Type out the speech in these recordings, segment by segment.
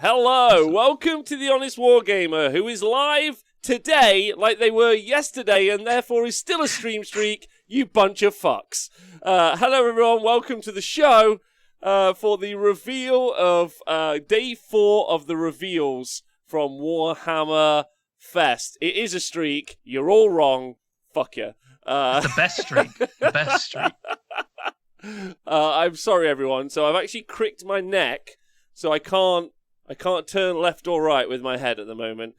Hello, welcome to the Honest Wargamer, who is live today like they were yesterday and therefore is still a stream streak, you bunch of fucks. Hello everyone, welcome to the show for the reveal of day 4 of the reveals from Warhammerfest. It is a streak, you're all wrong, fuck you. It's the best streak, the best streak. I'm sorry everyone, so I've actually cricked my neck, so I can't turn left or right with my head at the moment.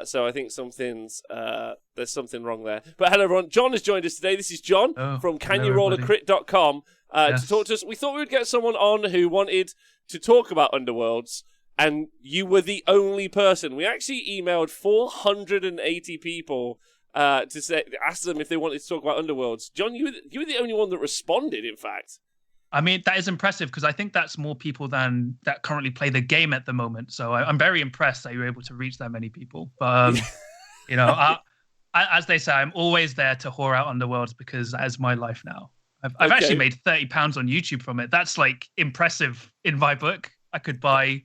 So I think there's something wrong there. But hello everyone, John has joined us today. This is John from CanYouRollerCrit.com to talk to us. We thought we would get someone on who wanted to talk about Underworlds, and you were the only person. We actually emailed 480 people to ask them if they wanted to talk about Underworlds. John, you were the only one that responded, in fact. I mean, that is impressive because I think that's more people than that currently play the game at the moment. So I'm very impressed that you're able to reach that many people. But, you know, as they say, I'm always there to whore out Underworlds because that is my life now. I've actually made £30 on YouTube from it. That's like impressive in my book. I could buy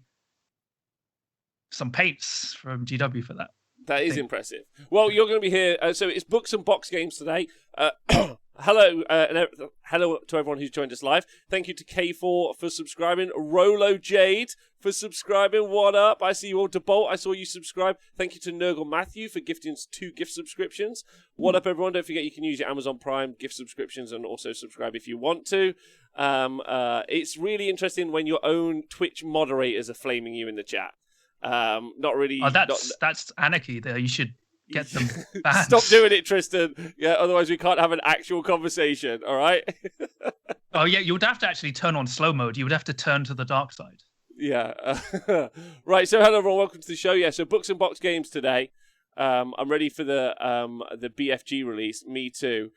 some paints from GW for that. That is impressive. Well, you're going to be here. So it's Books and Box Games today. Hello, hello to everyone who's joined us live. Thank you to K4 for subscribing. Rolo Jade for subscribing. What up? I see you all. DeBolt, I saw you subscribe. Thank you to Nurgle Matthew for gifting us 2 gift subscriptions. What up, everyone? Don't forget you can use your Amazon Prime gift subscriptions and also subscribe if you want to. It's really interesting when your own Twitch moderators are flaming you in the chat. Not really. Oh, that's anarchy there. You should get them banned. Stop doing it, Tristan. Yeah, otherwise we can't have an actual conversation. All right. Oh yeah, you would have to actually turn on slow mode. You would have to turn to the dark side. Yeah. Right. So hello everyone. Welcome to the show. Yeah. So Books and Box Games today. I'm ready for the BFG release. Me too.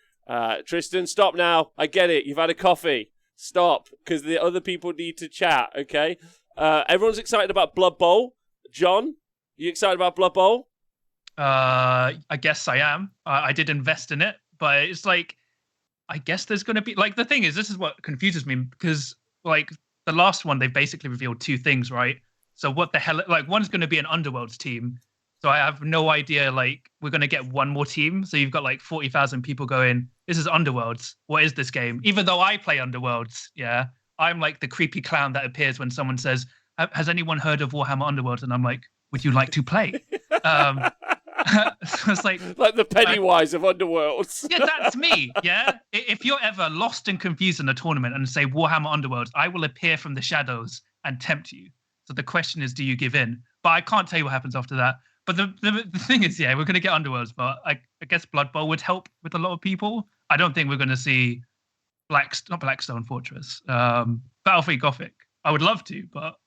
Tristan, stop now. I get it. You've had a coffee. Stop, because the other people need to chat. Okay. Everyone's excited about Blood Bowl. John, you excited about Blood Bowl? I guess I am. I did invest in it, but it's like, I guess there's going to be, like, the thing is, this is what confuses me, because, like, the last one, they basically revealed 2 things, right? So what the hell, like, one's going to be an Underworlds team. So I have no idea, like, we're going to get one more team. So you've got, like, 40,000 people going, this is Underworlds. What is this game? Even though I play Underworlds, yeah, I'm, like, the creepy clown that appears when someone says, has anyone heard of Warhammer Underworlds? And I'm like, would you like to play? So it's like the Pennywise of Underworlds. Yeah, that's me. Yeah. If you're ever lost and confused in a tournament and say Warhammer Underworlds, I will appear from the shadows and tempt you. So the question is, do you give in? But I can't tell you what happens after that. But the thing is, yeah, we're going to get Underworlds, but I guess Blood Bowl would help with a lot of people. I don't think we're going to see not Blackstone Fortress, Battlefield Gothic. I would love to, but.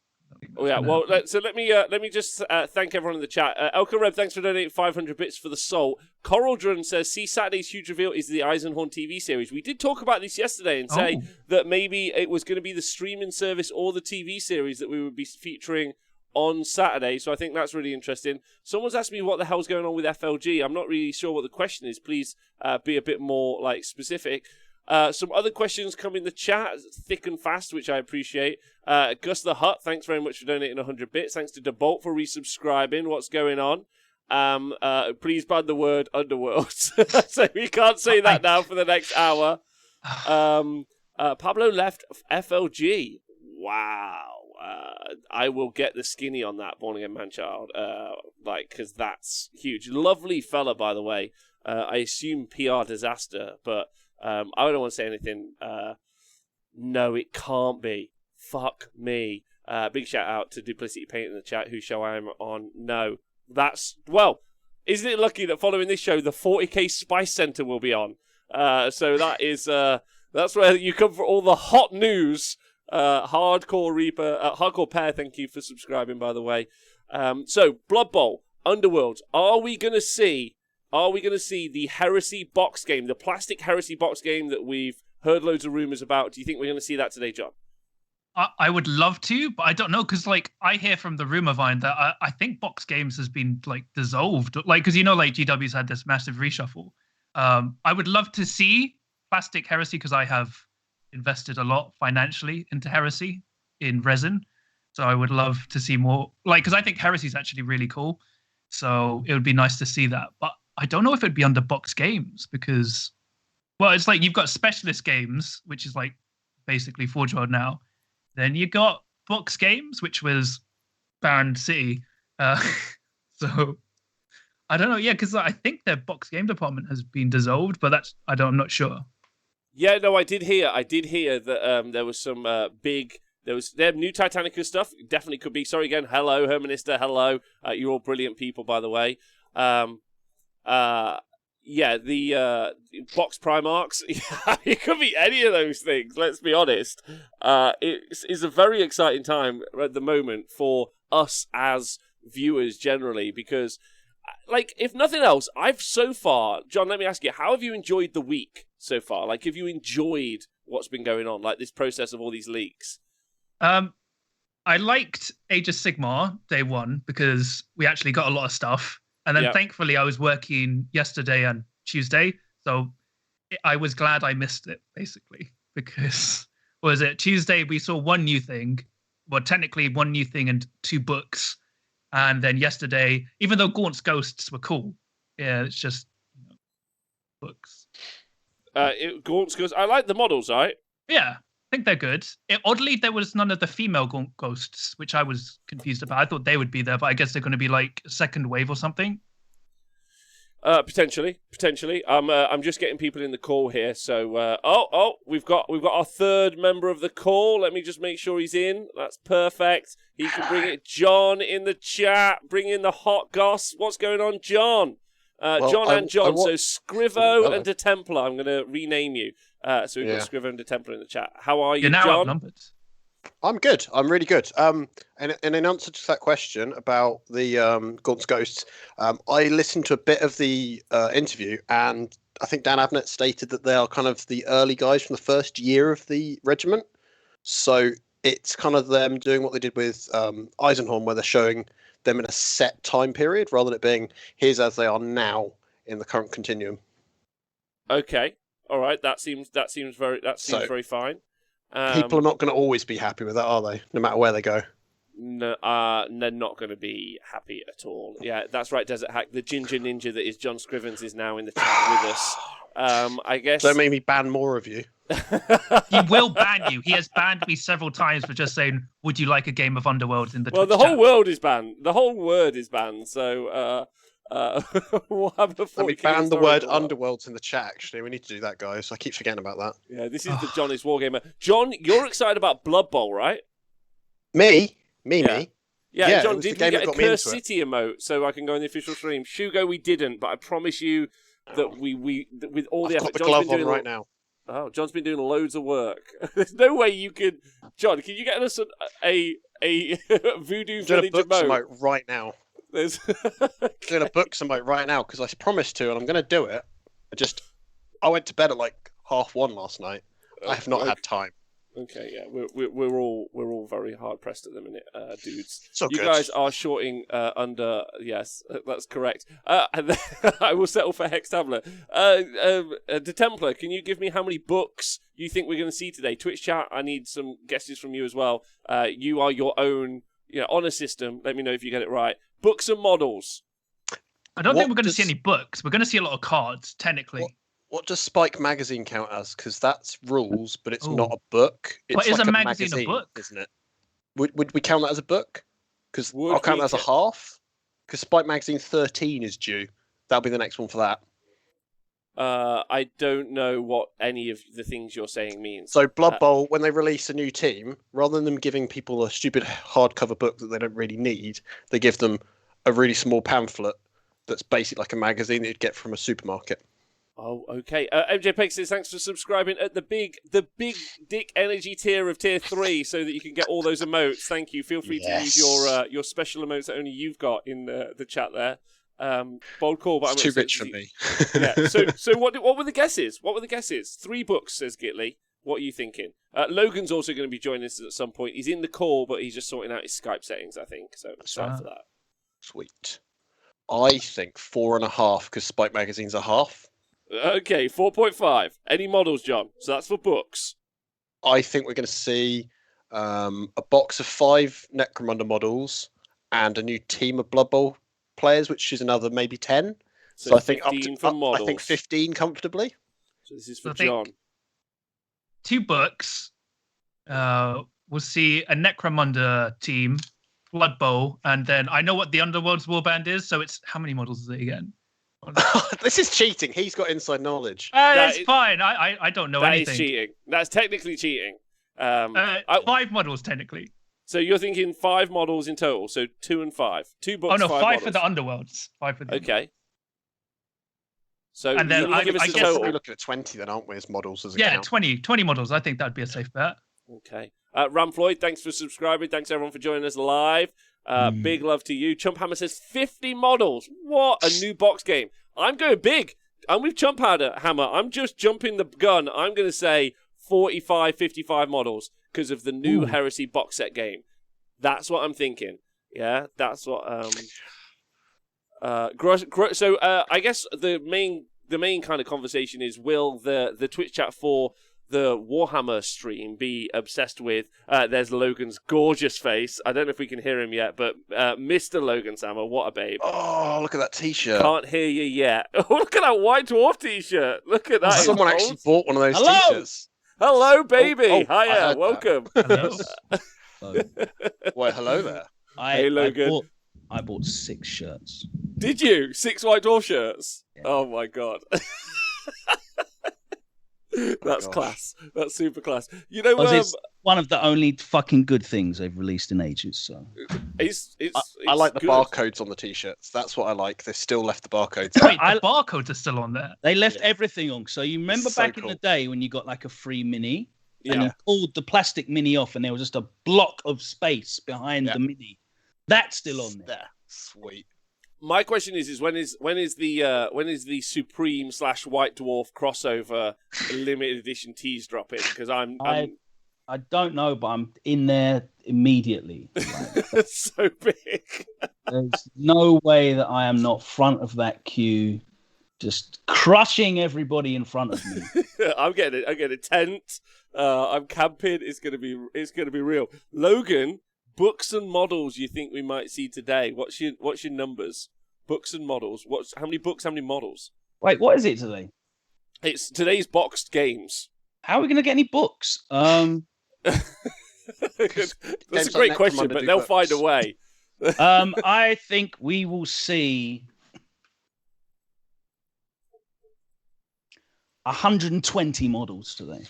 Oh yeah, well, let me just thank everyone in the chat. Elka Reb, thanks for donating 500 bits for the soul. Coraldron says, see, Saturday's huge reveal is the Eisenhorn TV series. We did talk about this yesterday and say that maybe it was going to be the streaming service or the TV series that we would be featuring on Saturday, so I think that's really interesting. Someone's asked me what the hell's going on with FLG. I'm not really sure what the question is. Please be a bit more specific. Some other questions come in the chat, thick and fast, which I appreciate. Gus the Hut, thanks very much for donating 100 bits. Thanks to DeBolt for resubscribing. What's going on? Please ban the word Underworld. So we can't say that now for the next hour. Pablo left FLG. Wow. I will get the skinny on that, Born Again Man Child. Because that's huge. Lovely fella, by the way. I assume PR disaster, but I don't want to say anything. No, it can't be. Fuck me. Big shout out to Duplicity Paint in the chat. Whose show I am on? No. Isn't it lucky that following this show, the 40k Spice Center will be on? So that is, that's where you come for all the hot news. Hardcore Reaper, Hardcore Pear, thank you for subscribing, by the way. So, Blood Bowl, Underworld, are we going to see the Heresy box game, the plastic Heresy box game that we've heard loads of rumors about? Do you think we're going to see that today, John? I would love to, but I don't know, because I hear from the rumor vine that I think box games has been dissolved, because GW's had this massive reshuffle. I would love to see plastic Heresy because I have invested a lot financially into Heresy in resin. So I would love to see more, like, because I think Heresy is actually really cool. So it would be nice to see that. But I don't know if it'd be under box games because, well, it's like you've got specialist games, which is like basically Forge World now. Then you got box games, which was Band City. Uh, so I don't know. Yeah, because I think their box game department has been dissolved, but I'm not sure. Yeah, no, I did hear that there was some They have new Titanica stuff. Definitely could be. Sorry again. Hello, Hermanista. Hello. You're all brilliant people, by the way. Yeah, the box Primarchs. It could be any of those things. Let's be honest. It's a very exciting time at the moment for us as viewers generally, because, like, if nothing else, I've so far, John, let me ask you, how have you enjoyed the week so far? Like, have you enjoyed what's been going on, like this process of all these leaks? I liked Age of Sigmar day one because we actually got a lot of stuff. And then thankfully I was working yesterday and Tuesday. So I was glad I missed it, basically, because, what was it? Tuesday we saw one new thing. Well, technically one new thing and 2 books. And then yesterday, even though Gaunt's Ghosts were cool, yeah, it's just books. Gaunt's Ghosts, I like the models, right? Yeah. I think they're good. Oddly, there was none of the female ghosts, which I was confused about. I thought they would be there, but I guess they're going to be like a second wave or something. Potentially. I'm just getting people in the call here. So, we've got our third member of the call. Let me just make sure he's in. That's perfect. He can bring it. John in the chat. Bring in the hot goss. What's going on, John? John. So Scrivo and De Templar. I'm going to rename you. So we've got Scrivo and De Templar in the chat. How are you, You're now John? outnumbered. I'm good. I'm really good. And in answer to that question about the Gaunt's Ghosts, I listened to a bit of the interview, and I think Dan Abnett stated that they are kind of the early guys from the first year of the regiment. So it's kind of them doing what they did with Eisenhorn, where they're showing them in a set time period rather than it being here's as they are now in the current continuum. Okay. All right, that seems very fine. People are not going to always be happy with that, are they? No matter where they go. No, they're not going to be happy at all. Yeah, that's right, Desert Hack. The ginger ninja that is John Scrivens is now in the chat with us. I guess. Don't make me ban more of you. He will ban you. He has banned me several times for just saying, "Would you like a game of Underworld?" in the Well, Twitch the whole chat. world is banned. The whole word is banned. So, we'll have a Let me ban the word Underworlds in the chat, actually. We need to do that, guys. I keep forgetting about that. Yeah, this is the John is Wargamer. John, you're excited about Blood Bowl, right? Me? Yeah, John, did we get a Curse City emote so I can go on the official stream? Shugo, we didn't, but I promise you that we with all the I've effort, got the John's glove been doing on right now. Oh, John's been doing loads of work. There's no way you could... John, can you get us a Voodoo Village emote? Right now. There's doing a book emote right now because I promised to, and I'm going to do it. I went to bed at like 1:30 last night. I have not had time. Okay, yeah, we're all very hard pressed at the minute, dudes. So you good. guys are shorting under. Yes, that's correct. And then I will settle for Hex Tablet. De Templar, can you give me how many books you think we're going to see today? Twitch chat, I need some guesses from you as well. You are your own, honor system. Let me know if you get it right. Books and models. I don't think we're going to see any books. We're going to see a lot of cards, technically. What does Spike Magazine count as? Because that's rules, but it's not a book. It's but is like a magazine a book? Isn't it? Would we count that as a book? Because I'll count that as a half. Because Spike Magazine 13 is due. That'll be the next one for that. I don't know what any of the things you're saying means. So Blood Bowl, when they release a new team, rather than them giving people a stupid hardcover book that they don't really need, they give them a really small pamphlet that's basically like a magazine that you'd get from a supermarket. Oh, okay. MJ Peck says thanks for subscribing at the big dick energy tier of tier 3 so that you can get all those emotes. Thank you. Feel free to use your special emotes that only you've got in the chat there. Bold call, but it's too rich for me. Yeah. So what were the guesses? 3 books, says Gitley. What are you thinking? Logan's also going to be joining us at some point. He's in the call, but he's just sorting out his Skype settings, I think. So excited for that. Sweet. I think 4.5 because Spike Magazine's a half. Okay, 4.5. Any models, John? So that's for books. I think we're going to see a box of 5 Necromunda models, and a new team of Blood Bowl players, which is another maybe 10. So I think 15 for models. I think 15 comfortably. So this is for I think John. 2 books. We'll see a Necromunda team, Blood Bowl, and then I know what the Underworld's Warband is. So it's how many models is it again? This is cheating. He's got inside knowledge. That's fine. I don't know anything. That is cheating. That's technically cheating. 5 models technically. So you're thinking 5 models in total. So 2 and 5. 2 books. Oh no, 5 5 models. for the Underworlds. 5 for the Okay. So And then you give us I a guess total. We're looking at 20 then, aren't we, as models as a yeah, count? 20 models. I think that'd be a safe bet. Okay. Ram Floyd, thanks for subscribing. Thanks everyone for joining us live. Big love to you. Chump Hammer says 50 models. What a new box game. I'm going big. I'm with Chump Hammer. I'm just jumping the gun. I'm going to say 45, 55 models because of the new Heresy box set game. That's what I'm thinking. Yeah, that's what. So I guess the main kind of conversation is, will the Twitch chat for the Warhammer stream be obsessed with? There's Logan's gorgeous face. I don't know if we can hear him yet, but Mr. Logan Sammer, what a babe. Oh, look at that T-shirt. Can't hear you yet. Oh, look at that White Dwarf T-shirt. Look at that. Someone actually bought one of those Hello! T-shirts. Hello, baby. I Hiya, heard welcome. Hello. Why, hello there. Hey, Logan. I bought 6 shirts. Did you? 6 White Dwarf shirts? Yeah. Oh my god. That's gosh. class. That's super class. You know, Because it's one of the only fucking good things they've released in ages. So it's I like the good. barcodes on the T-shirts. That's what I like. They've still left the barcodes. Wait, the barcodes are still on there. they left Yeah. everything on. So you remember So back in cool. the day when you got like a free mini and Yeah. you pulled the plastic mini off and there was just a block of space behind Yeah. the mini. That's still on there. There. Sweet. My question is when is the Supreme / White Dwarf crossover limited edition teas dropping? Because I'm I don't know, but I'm in there immediately. Like, so big. there's no way that I am not front of that queue, just crushing everybody in front of me. I'm getting a tent. I'm camping. It's gonna be real. Logan, books and models you think we might see today? What's your numbers? Books and models. How many books? How many models? Wait, what is it today? It's today's boxed games. How are we going to get any books? That's a games great like question, Necromunda but do they'll books. find a way. I think we will see 120 models today.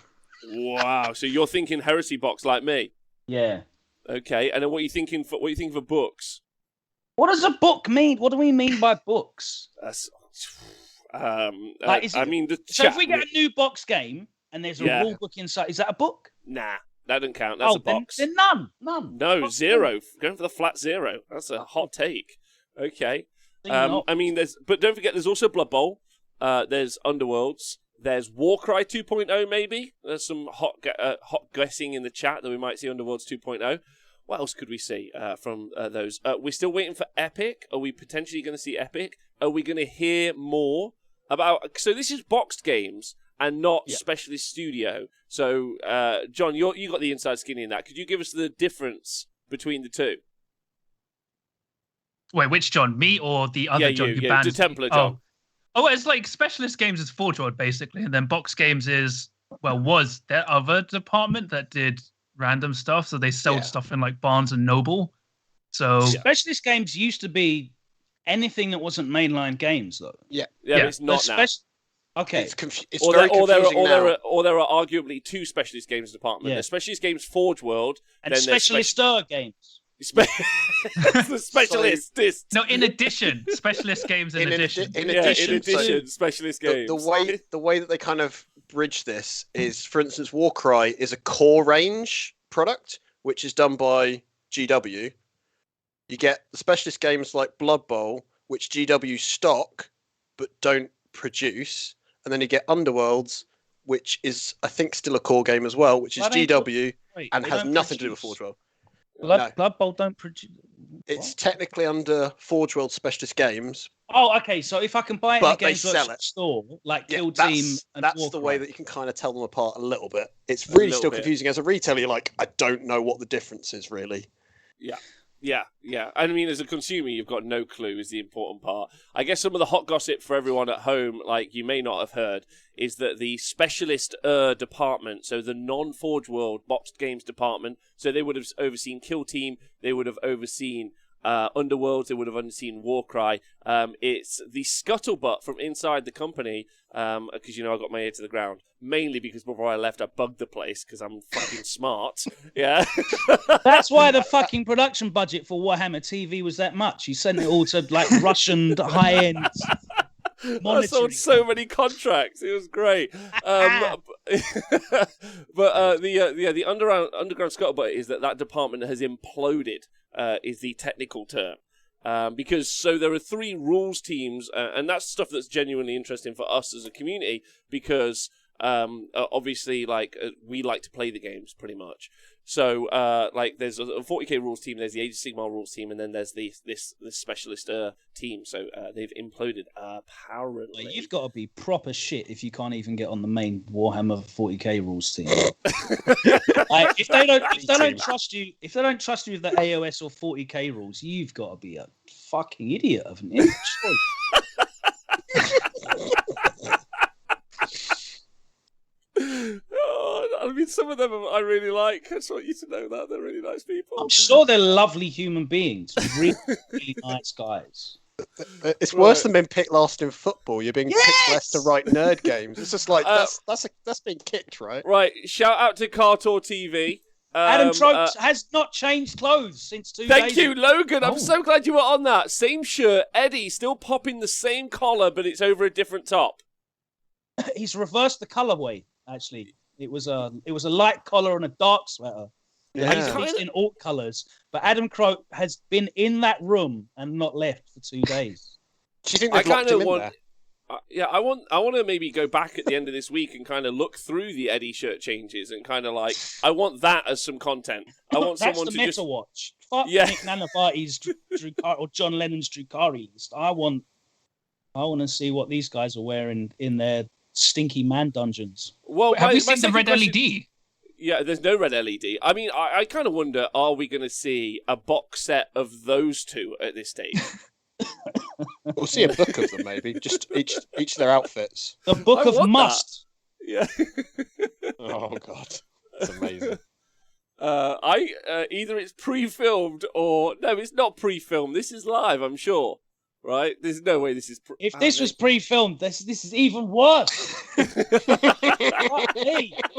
Wow. So you're thinking heresy box like me? Yeah. Okay. And then what are you thinking for books? What does a book mean? What do we mean by books? That's Like, is it- I mean, the So chat. if we get a new box game and there's a Yeah. rule book inside, is that a book? Nah, that doesn't count. That's a box. Then none. No, What's 0. Going for the flat 0. That's a hot take. Okay. the- I mean, but don't forget, there's also Blood Bowl. There's Underworlds. There's Warcry 2.0, maybe. There's some hot guessing in the chat that we might see Underworlds 2.0. What else could we see from those? We're still waiting for Epic. Are we potentially going to see Epic? Are we going to hear more about... So this is boxed games and not Specialist Studio. So, John, you got the inside skinny in that. Could you give us the difference between the two? Wait, which John? Me or the other John who banned the Templar John. Oh, it's like Specialist Games is Forge World, basically, and then Box Games was their other department that did random stuff. So they sold stuff in like Barnes and Noble. So Specialist games used to be anything that wasn't mainline games, though. Yeah, but it's not now. Okay. It's very There confusing now. are arguably 2 Specialist Games departments. Yeah. There's Specialist Games Forge World. And then there's Specialist games. the Specialist. no, in addition, Specialist Games in addition. In addition, Specialist Games. The way that they kind of bridge this is, for instance, Warcry is a core range product, which is done by GW. You get the specialist games like Blood Bowl, which GW stock but don't produce, and then you get Underworlds, which is, I think, still a core game as well, which is GW and has nothing to do with Forge World. Blood Bowl don't produce. It's technically under Forge World Specialist Games. Oh, okay. So if I can buy it in a But they Games sell Workshop it. store, like Yeah, Kill Team and that's the way Warcry. that you can kind of tell them apart a little bit. It's really little still bit. confusing. As a retailer, you're like, I don't know what the difference is, really. Yeah. I mean, as a consumer, you've got no clue is the important part. I guess some of the hot gossip for everyone at home, like you may not have heard, is that the specialist department, so the non-Forge World boxed games department, so they would have overseen Kill Team, they would have overseen Underworlds, they would have overseen Warcry. It's the scuttlebutt from inside the company, because, I got my ear to the ground. Mainly because before I left, I bugged the place because I'm fucking smart. Yeah. That's why the fucking production budget for Warhammer TV was that much. You sent it all to like Russian high-end I monitoring. sold so many contracts. It was great. But the underground scuttlebutt is that department has imploded. Is the technical term. Because there are 3 rules teams, and that's stuff that's genuinely interesting for us as a community, because obviously, we like to play the games pretty much. So, there's a 40k rules team, there's the Age of Sigmar rules team, and then there's this specialist team. So they've imploded apparently. You've got to be proper shit if you can't even get on the main Warhammer 40k rules team. If they don't trust you with the AOS or 40k rules, you've got to be a fucking idiot, haven't you? I mean, some of them I really like. I just want you to know that they're really nice people. I'm sure they're lovely human beings, really, really nice guys. It's worse than being picked last in football. You're being picked last to write nerd games. It's just like that's being kicked, right? Right. Shout out to Cartor TV. Adam Trope has not changed clothes since 2 days. Thank you, Logan. I'm so glad you were on that. Same shirt. Eddie still popping the same collar, but it's over a different top. He's reversed the colorway. Actually, it was a light collar and a dark sweater. Yeah. He's in alt colors, but Adam Crow has been in that room and not left for 2 days. Do you think they've locked him in there? I want to maybe go back at the end of this week and kind of look through the Eddie shirt changes and kind of I want that as some content. I want someone to just watch. Fuck Nick Nanavati's or John Lennon's Drukari list. I want to see what these guys are wearing in their stinky man dungeons. Well, have you seen the red LED? Yeah, there's no red LED. I mean, I kind of wonder, are we going to see a box set of those two at this stage? We'll see a book of them, maybe. Just each of their outfits. The book of must. That. Yeah. Oh, God. That's amazing. Either it's pre-filmed or... No, it's not pre-filmed. This is live, I'm sure. Right? There's no way this is... If this was pre-filmed, this is even worse. Well,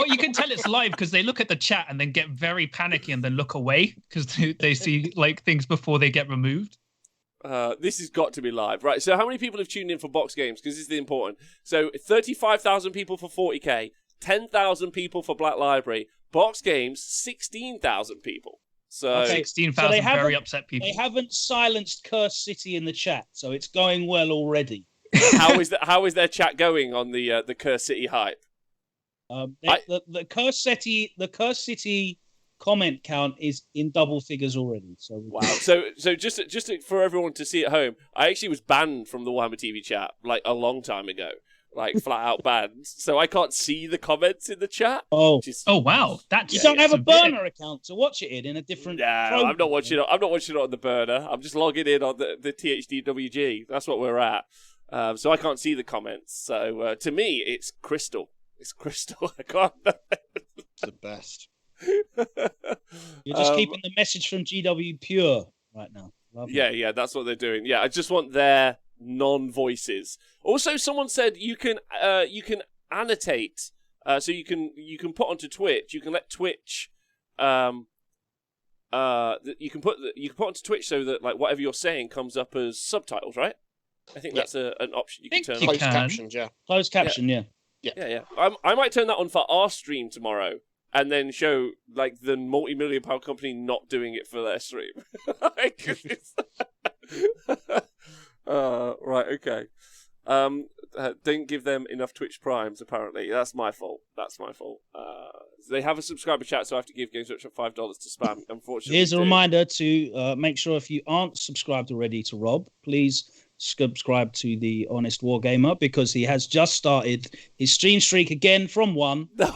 you can tell it's live because they look at the chat and then get very panicky and then look away because they see things before they get removed. This has got to be live. Right, so how many people have tuned in for box games? Because this is important. So 35,000 people for 40k, 10,000 people for Black Library. Box games, 16,000 people. So 16,000 very upset people. They haven't silenced Curse City in the chat, so it's going well already. How is their chat going on the Curse City hype? The Curse City comment count is in double figures already. So wow. So just for everyone to see at home, I actually was banned from the Warhammer TV chat a long time ago. Flat out banned, so I can't see the comments in the chat. Oh wow! You don't have a burner account to watch it in a different. Yeah, program. I'm not watching it. I'm not watching it on the burner. I'm just logging in on the THDWG. That's what we're at. So I can't see the comments. So to me, it's crystal. It's crystal. I can't. It's the best. You're just keeping the message from GW pure right now. Lovely. Yeah, that's what they're doing. Yeah, I just want their non-voices. Also, someone said you can annotate, so you can put onto Twitch. You can let Twitch, you can put onto Twitch so that whatever you're saying comes up as subtitles, right? I think that's an option you can turn on. Closed captions, yeah. Closed caption, yeah. Yeah. I might turn that on for our stream tomorrow. And then show the multi-million-pound company not doing it for their stream. Right, okay. Don't give them enough Twitch Primes. Apparently, that's my fault. They have a subscriber chat, so I have to give Games Workshop $5 to spam. Unfortunately, Here's a reminder to make sure if you aren't subscribed already to Rob, please subscribe to the Honest Wargamer, because he has just started his stream streak again from 1. No,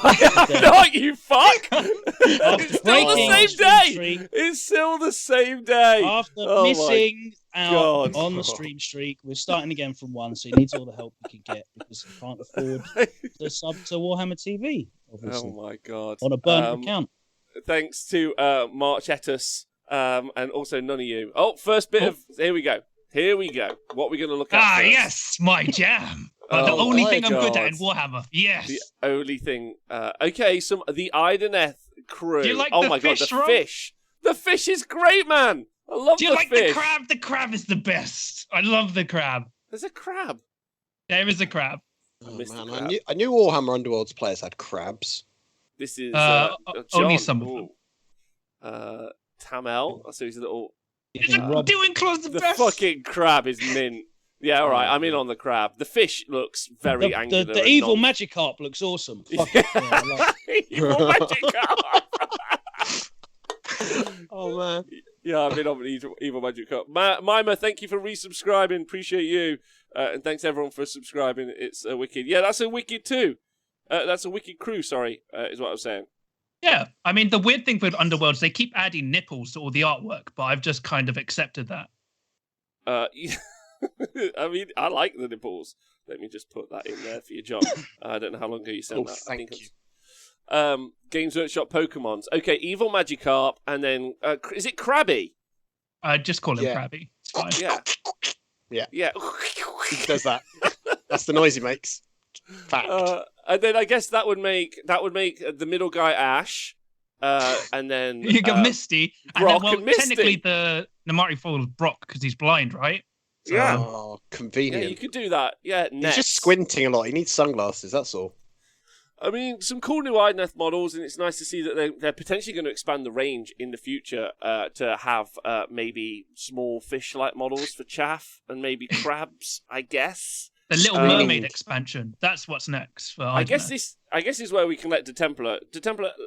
you fuck! It's still the same day. It's still the same day. After missing out on the stream streak, we're starting again from 1. So he needs all the help he can get, because he can't afford to sub to Warhammer TV. Obviously. Oh my god! On a burnt account. Thanks to March Etus, and also none of you. Oh, first bit of here we go. Here we go. What are we going to look at? First? Yes, my jam. The only thing I'm good at in Warhammer. Yes. The only thing. Okay, the Ideneth crew. Do you like oh the my fish, god, the Rob? fish. The fish is great, man. I love the fish. Do you like the crab? The crab is the best. I love the crab. There's a crab. There is a crab. Oh, man, I knew Warhammer Underworld's players had crabs. This is only some of them. Tamel. So he's a little. Doing close the best. The fucking crab is mint. Yeah, all right. I'm in on the crab. The fish looks very angular. The evil Magikarp looks awesome. Evil Magikarp. Oh man. Yeah, I've been on evil Magikarp. Mima, thank you for resubscribing. Appreciate you. And thanks everyone for subscribing. It's a wicked. Yeah, that's a wicked too. That's a wicked crew. Sorry, is what I'm saying. Yeah, I mean, the weird thing with Underworlds, they keep adding nipples to all the artwork, but I've just kind of accepted that. I mean, I like the nipples. Let me just put that in there for you, John. I don't know how long ago you sent that. Thank you. Games Workshop Pokemons. Okay, Evil Magikarp, and then is it Krabby? Just call him Krabby. It's fine. Yeah. He does that. That's the noise he makes. Fact. And then I guess that would make the middle guy Ash, and then you got Misty. Brock and Misty. Technically, the Namari falls Brock because he's blind, right? So, yeah. Oh, convenient. Yeah, you could do that. Yeah, he's just squinting a lot. He needs sunglasses. That's all. I mean, some cool new Ideneth models, and it's nice to see that they're potentially going to expand the range in the future to have maybe small fish-like models for chaff and maybe crabs, I guess. The Little Mermaid expansion. That's what's next. For I guess this is where we can let DeTemplar,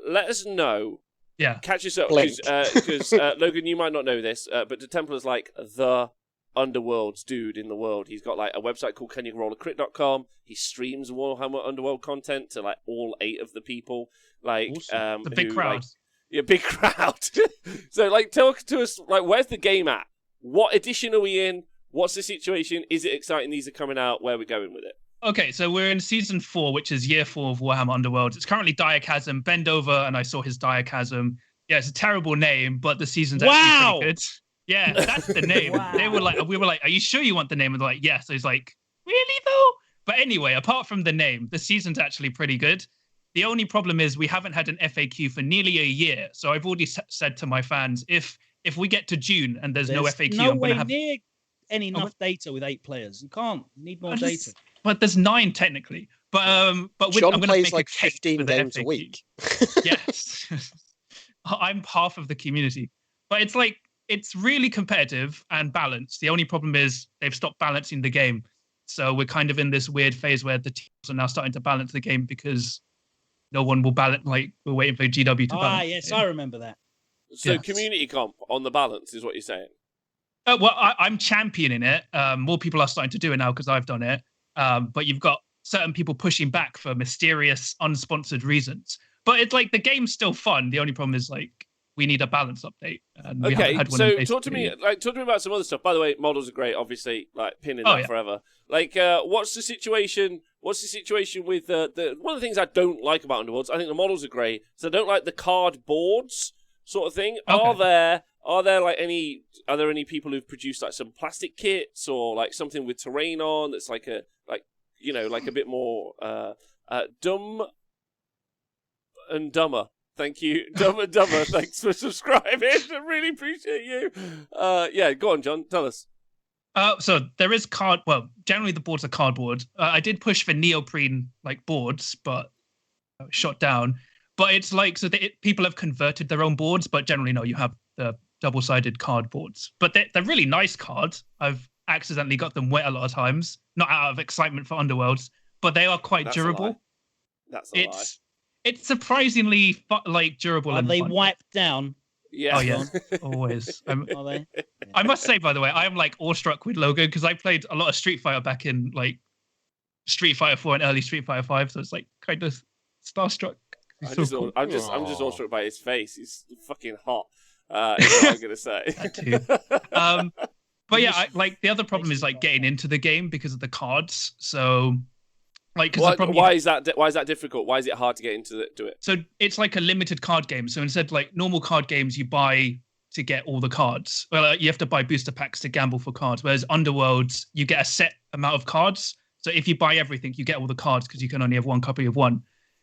let us know. Yeah. Catch us up, because Logan, you might not know this, but DeTemplar's like the Underworld's dude in the world. He's got like a website called CanYouRollACrit.com. He streams Warhammer Underworld content to like all 8 of the people. Like awesome. The big crowd. Big crowd. So like talk to us, like where's the game at? What edition are we in? What's the situation? Is it exciting? These are coming out. Where are we going with it? Okay, so we're in season 4, which is year 4 of Warhammer Underworld. It's currently Diachasm. Bend over, and I saw his Diachasm. Yeah, it's a terrible name, but the season's actually pretty good. Yeah, that's the name. Wow. We were like, are you sure you want the name? And they're like, yeah. So he's like, really though? But anyway, apart from the name, the season's actually pretty good. The only problem is we haven't had an FAQ for nearly a year. So I've already said to my fans, if we get to June and there's no FAQ, no I'm going to have enough data with 8 players. You can't. You need more data. But there's 9 technically. But John I'm going to plays make like a case 15 games a week. Yes, I'm half of the community. But it's really competitive and balanced. The only problem is they've stopped balancing the game. So we're kind of in this weird phase where the teams are now starting to balance the game because no one will balance. Like we're waiting for GW to balance. Ah, yes, I remember that. So community comp on the balance is what you're saying. Well, I'm championing it. More people are starting to do it now because I've done it. But you've got certain people pushing back for mysterious, unsponsored reasons. But it's like the game's still fun. The only problem is like we need a balance update. And we haven't had one so talk to me about some other stuff. By the way, models are great. Obviously, like pinning that forever. Like, what's the situation? What's the situation with the one of the things I don't like about Underworlds? I think the models are great. So I don't like the cardboards sort of thing. Okay. Are there any people who've produced like some plastic kits or like something with terrain on that's like a bit more dumb and dumber? Thank you, Dumb and Dumber. Thanks for subscribing. I really appreciate you. Yeah, go on, John. Tell us. So there is generally the boards are cardboard. I did push for neoprene like boards, but I was shot down. But it's like people have converted their own boards, but generally no, you have the double-sided cardboards. But they're really nice cards. I've accidentally got them wet a lot of times, not out of excitement for Underworlds, but they are quite durable. That's a lie. It's surprisingly like durable. Are and they fun. wiped down? Yeah. Oh yeah, always. Are they? I must say, by the way, I am like awestruck with Logan because I played a lot of Street Fighter back in like Street Fighter 4 and early Street Fighter 5, so it's like kind of starstruck. I'm Cool. just awestruck by his face. He's fucking hot. Is what I'm gonna say. That too. But yeah, like the other problem is like getting into the game because of the cards. So, like, Why is that difficult? Why is it hard to get into it? So it's like a limited card game. So instead, like normal card games, you buy to get all the cards. Well, you have to buy booster packs to gamble for cards. Whereas Underworlds, you get a set amount of cards. So if you buy everything, you get all the cards because you can only have one copy of one.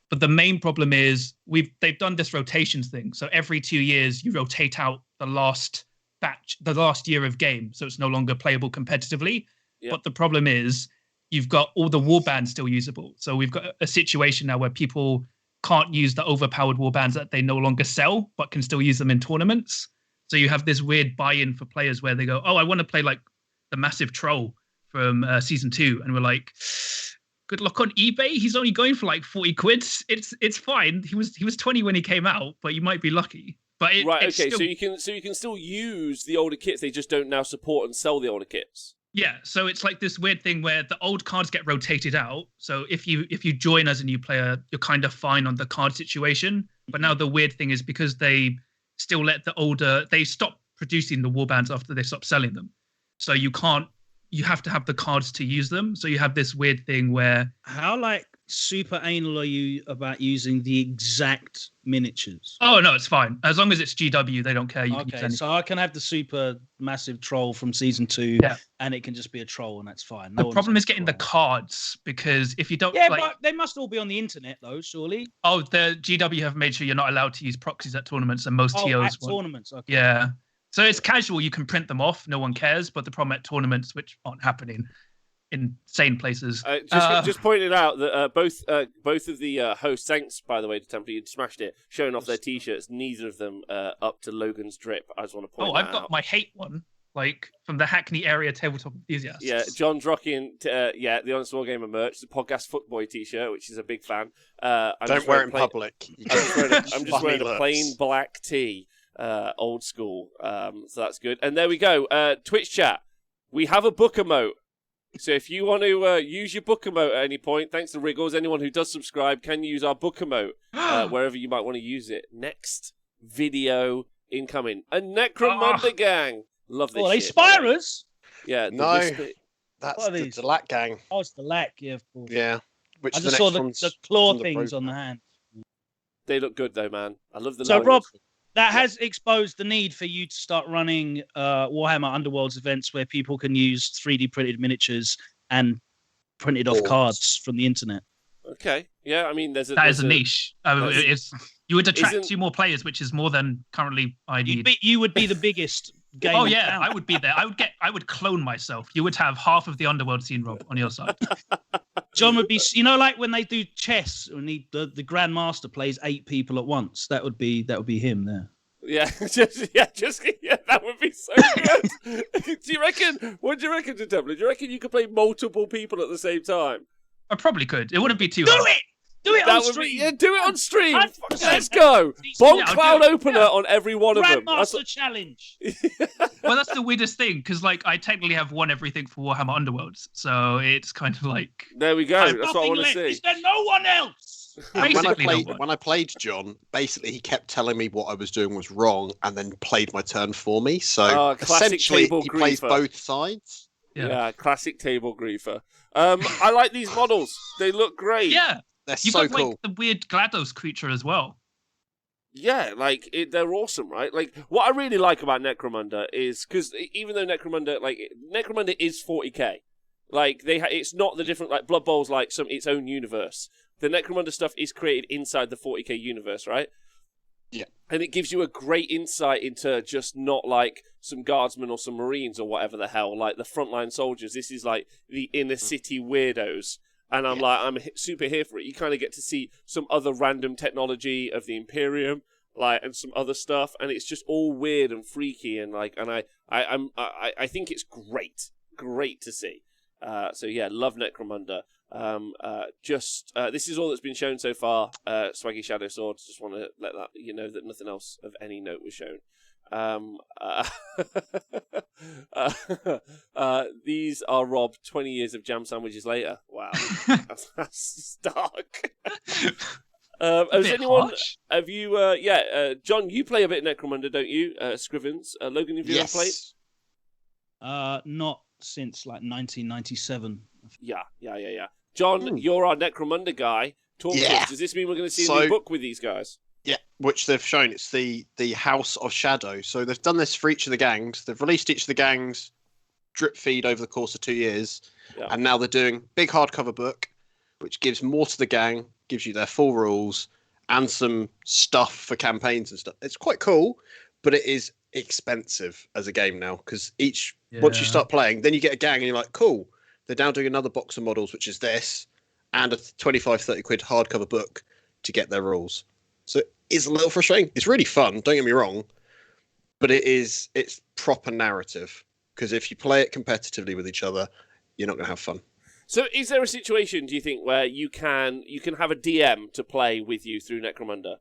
But the main problem is they've done this rotations thing. So every 2 years, you rotate out the last year of game, so it's no longer playable competitively. Yep. But the problem is you've got all the warbands still usable. So we've got a situation now where people can't use the overpowered warbands that they no longer sell, but can still use them in tournaments. So you have this weird buy-in for players where they go, oh, I want to play like the massive troll from season 2. And we're like, good luck on eBay. He's only going for like 40 quid. It's fine. He was 20 when he came out, but you might be lucky. But okay. So you can still use the older kits. They just don't now support and sell the older kits. Yeah. So it's like this weird thing where the old cards get rotated out. So if you join as a new player, you're kind of fine on the card situation. But now the weird thing is because they still let they stop producing the warbands after they stop selling them. So you have to have the cards to use them. So you have this weird thing where... How, like, super anal are you about using the exact miniatures? Oh, no, it's fine. As long as it's GW, they don't care. You can use so I can have the super massive troll from season 2, and it can just be a troll, and that's fine. The problem is getting the cards, because if you don't... Yeah, but they must all be on the internet, though, surely. Oh, the GW have made sure you're not allowed to use proxies at tournaments, and most TOs... tournaments, okay. Yeah. So it's casual. You can print them off. No one cares. But the problem at tournaments, which aren't happening in insane places. Just pointed out that both of the hosts, thanks, by the way, to Temple, you smashed it, showing off their T-shirts. Neither of them up to Logan's drip. I just want to point that out. I've got my hate one, like, from the Hackney area tabletop enthusiasts. Yeah, John's rocking, the Honest Wargamer merch, the podcast Footboy T-shirt, which is a big fan. Don't wear it in public. I'm just wearing a plain black tee. Old school, so that's good. And there we go. Twitch chat, we have a book emote, so if you want to use your book emote at any point, thanks to Wriggles, anyone who does subscribe can use our book emote wherever you might want to use it. Next video incoming. A Necromunda gang. Love this. Are they Spirers? Yeah. No, that's the Lat gang. Oh, it's the Lat, yeah, of course. Yeah. Which I just saw the claw things on the hand. They look good though, man. I love the. So Rob, that has exposed the need for you to start running Warhammer Underworlds events where people can use 3D printed miniatures and printed off cards from the internet. Okay, yeah, I mean, that is a niche. You would attract 2 more players, which is more than currently I need. You would be the biggest game. Oh yeah, I would be there. I would clone myself. You would have half of the Underworld scene, Rob, on your side. John would be, like when they do chess, and the Grand Master plays 8 people at once. That would be him there. Yeah, that would be so good. What do you reckon, Temple? Do you reckon you could play multiple people at the same time? I probably could. It wouldn't be too hard. Do it on stream. Do it on stream. Let's go. Bomb cloud opener on every one of them. Grandmaster challenge. Well, that's the weirdest thing, because like I technically have won everything for Warhammer Underworlds, so it's kind of like. There we go. That's what I want to see. Is there no one else? When I played John, basically he kept telling me what I was doing was wrong, and then played my turn for me. So essentially, he plays both sides. Yeah, classic table griefer. I like these models. They look great. Yeah. They're You've so got, cool. Like, the weird GLaDOS creature as well. Yeah, like they're awesome, right? Like what I really like about Necromunda is because even though Necromunda is 40k, like it's not the different like Blood Bowl's like its own universe. The Necromunda stuff is created inside the 40k universe, right? Yeah, and it gives you a great insight into just not like some guardsmen or some marines or whatever the hell, like the frontline soldiers. This is like the inner city weirdos. And I'm super here for it. You kind of get to see some other random technology of the Imperium, like, and some other stuff, and it's just all weird and freaky, and like, and I think it's great to see. So yeah, love Necromunda. This is all that's been shown so far. Swaggy Shadow Swords. Just want to let that you know that nothing else of any note was shown. These are Rob 20 years of jam sandwiches later. Wow, that's dark. Has anyone? Harsh. Have you? John, you play a bit of Necromunda, don't you? Scrivens. Logan, have you ever played? Not since like 1997. Yeah. John, you're our Necromunda guy. Talk to us. Does this mean we're going to see a new book with these guys? Yeah, which they've shown. It's the House of Shadow. So they've done this for each of the gangs. They've released each of the gangs drip feed over the course of 2 years. Yeah. And now they're doing big hardcover book, which gives more to the gang, gives you their full rules, and some stuff for campaigns and stuff. It's quite cool, but it is expensive as a game now, because once you start playing, then you get a gang and you're like, cool. They're now doing another box of models, which is this, and a 25-30 quid hardcover book to get their rules. So it is a little frustrating. It's really fun, don't get me wrong, but it's proper narrative, because if you play it competitively with each other, you're not going to have fun. So is there a situation, do you think, where you can have a DM to play with you through Necromunda?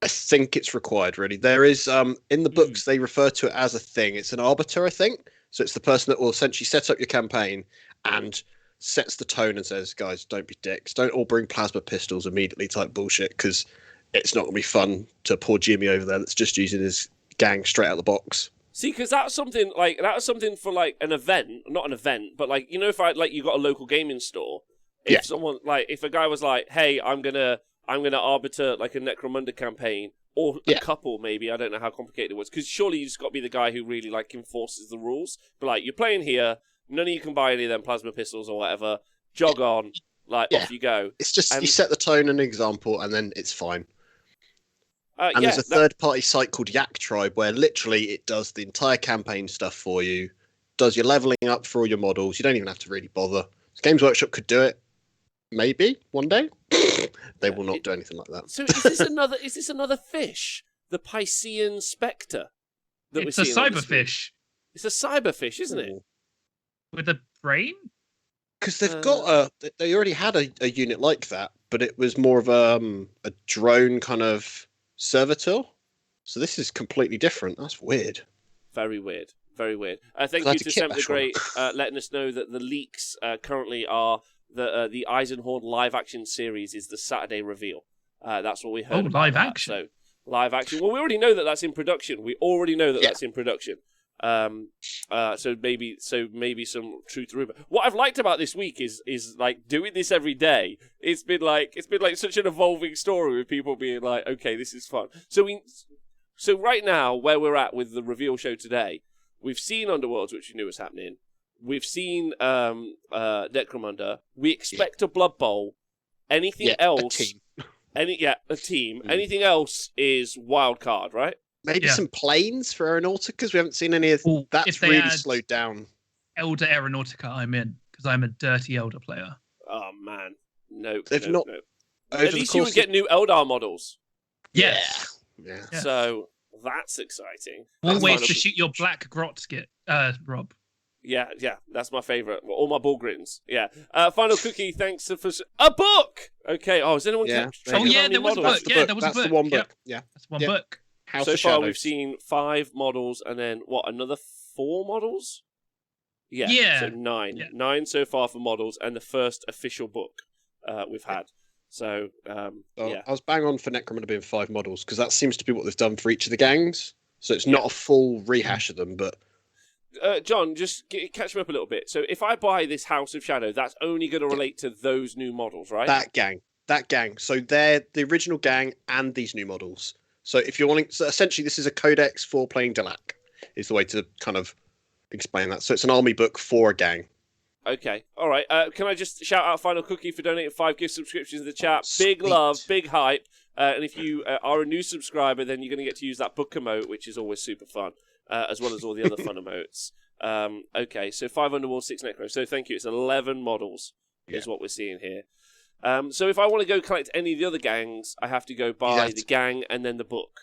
I think it's required, really. There is, in the books, they refer to it as a thing. It's an arbiter, I think. So it's the person that will essentially set up your campaign and sets the tone and says, guys, don't be dicks. Don't all bring plasma pistols immediately type bullshit, because it's not going to be fun to poor Jimmy over there that's just using his gang straight out the box. See, because that was something for like an event, not an event, but like, you know, if you got a local gaming store, if someone if a guy was like, hey, I'm gonna arbiter like a Necromunda campaign, or a couple maybe, I don't know how complicated it was, because surely you just got to be the guy who really like enforces the rules. But like, you're playing here, none of you can buy any of them plasma pistols or whatever. Jog on, off you go. It's just you set the tone and example, and then it's fine. And there's a third-party site called Yak Tribe where literally it does the entire campaign stuff for you, does your leveling up for all your models. You don't even have to really bother. Games Workshop could do it, maybe one day. They will not do anything like that. So is this another fish? The Piscean Spectre? It's a cyberfish. It's a cyberfish, isn't it? With a brain? Because they've got they already had a unit like that, but it was more of a drone kind of servitor. So this is completely different. That's weird. Very weird. Very weird. Thank you to Sam the Great letting us know that the leaks currently are the Eisenhorn live action series is the Saturday reveal. That's what we heard. Oh, live action. So live action. Well, we already know that that's in production. That's in production. So maybe some truth rumor. What I've liked about this week is like doing this every day. It's been like such an evolving story with people being like, okay, this is fun. So right now, where we're at with the reveal show today, we've seen Underworlds, which we knew was happening. We've seen Necromunda. We expect a Blood Bowl. Anything else? A team. Anything else is wild card, right? Maybe some planes for AERONAUTICA, because we haven't seen any of that's really slowed down. Elder AERONAUTICA, I'm in, because I'm a dirty Elder player. Oh man, no. They've not. At least you would get new Eldar models. Yes. Yeah. So that's exciting. More ways to shoot your black grot skit, Rob. Yeah, that's my favourite. Well, all my Bullgrins. Yeah. Final cookie, thanks for a book! Okay, has anyone kept track of how many there was models? a book. There was a book. That's the one book. Yeah. That's one book. House so of far, Shadows. we've seen 5 models, and then another 4 models? Yeah. So 9. Yeah. 9 so far for models, and the first official book we've had. So, I was bang on for Necromunda being 5 models, because that seems to be what they've done for each of the gangs. So it's not a full rehash of them, but... John, just catch me up a little bit. So if I buy this House of Shadow, that's only going to relate to those new models, right? That gang. So they're the original gang and these new models. So if you're wanting, so essentially this is a codex for playing Delac, is the way to kind of explain that. So it's an army book for a gang. Okay, all right. Can I just shout out Final Cookie for donating 5 gift subscriptions in the chat? Big love, big hype. And if you are a new subscriber, then you're going to get to use that book emote, which is always super fun, as well as all the other fun emotes. Okay, so 5 Underworld, 6 Necro. So thank you. It's 11 models is what we're seeing here. So if I want to go collect any of the other gangs, I have to go buy the gang and then the book.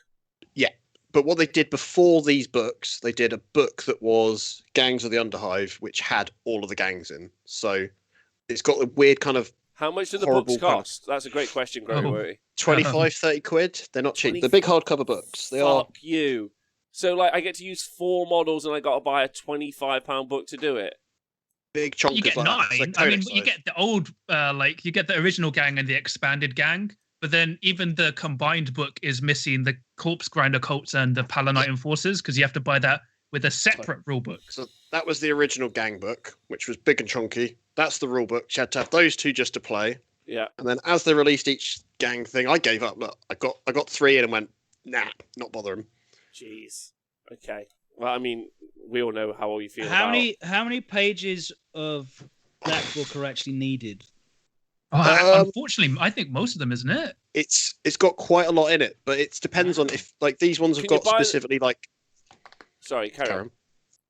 Yeah, But what they did before these books, they did a book that was Gangs of the Underhive, which had all of the gangs in. So it's got a weird kind of How much do the horrible books kind of- cost? That's a great question, Gregory. 25, 30 quid. They're not cheap. The big hardcover books, they are. Fuck you. So, like, I get to use 4 models and I got to buy a £25 book to do it. Big chonkers You get like 9. that. It's like I mean, codex you size. get the old, you get the original gang and the expanded gang. But then even the combined book is missing the Corpse Grinder Cults and the Palanite Enforcers because you have to buy that with a separate rule book. So that was the original gang book, which was big and chunky. That's the rule book. You had to have those 2 just to play. Yeah. And then as they released each gang thing, I gave up. Look, I got 3 in and went, nah, not bothering. Jeez. Okay. Well, I mean, we all know how you feel How about... many pages of that book are actually needed? Oh, unfortunately, I think most of them, isn't it? It's got quite a lot in it, but it depends on if like these ones have Can you got buy specifically like Sorry, carry on.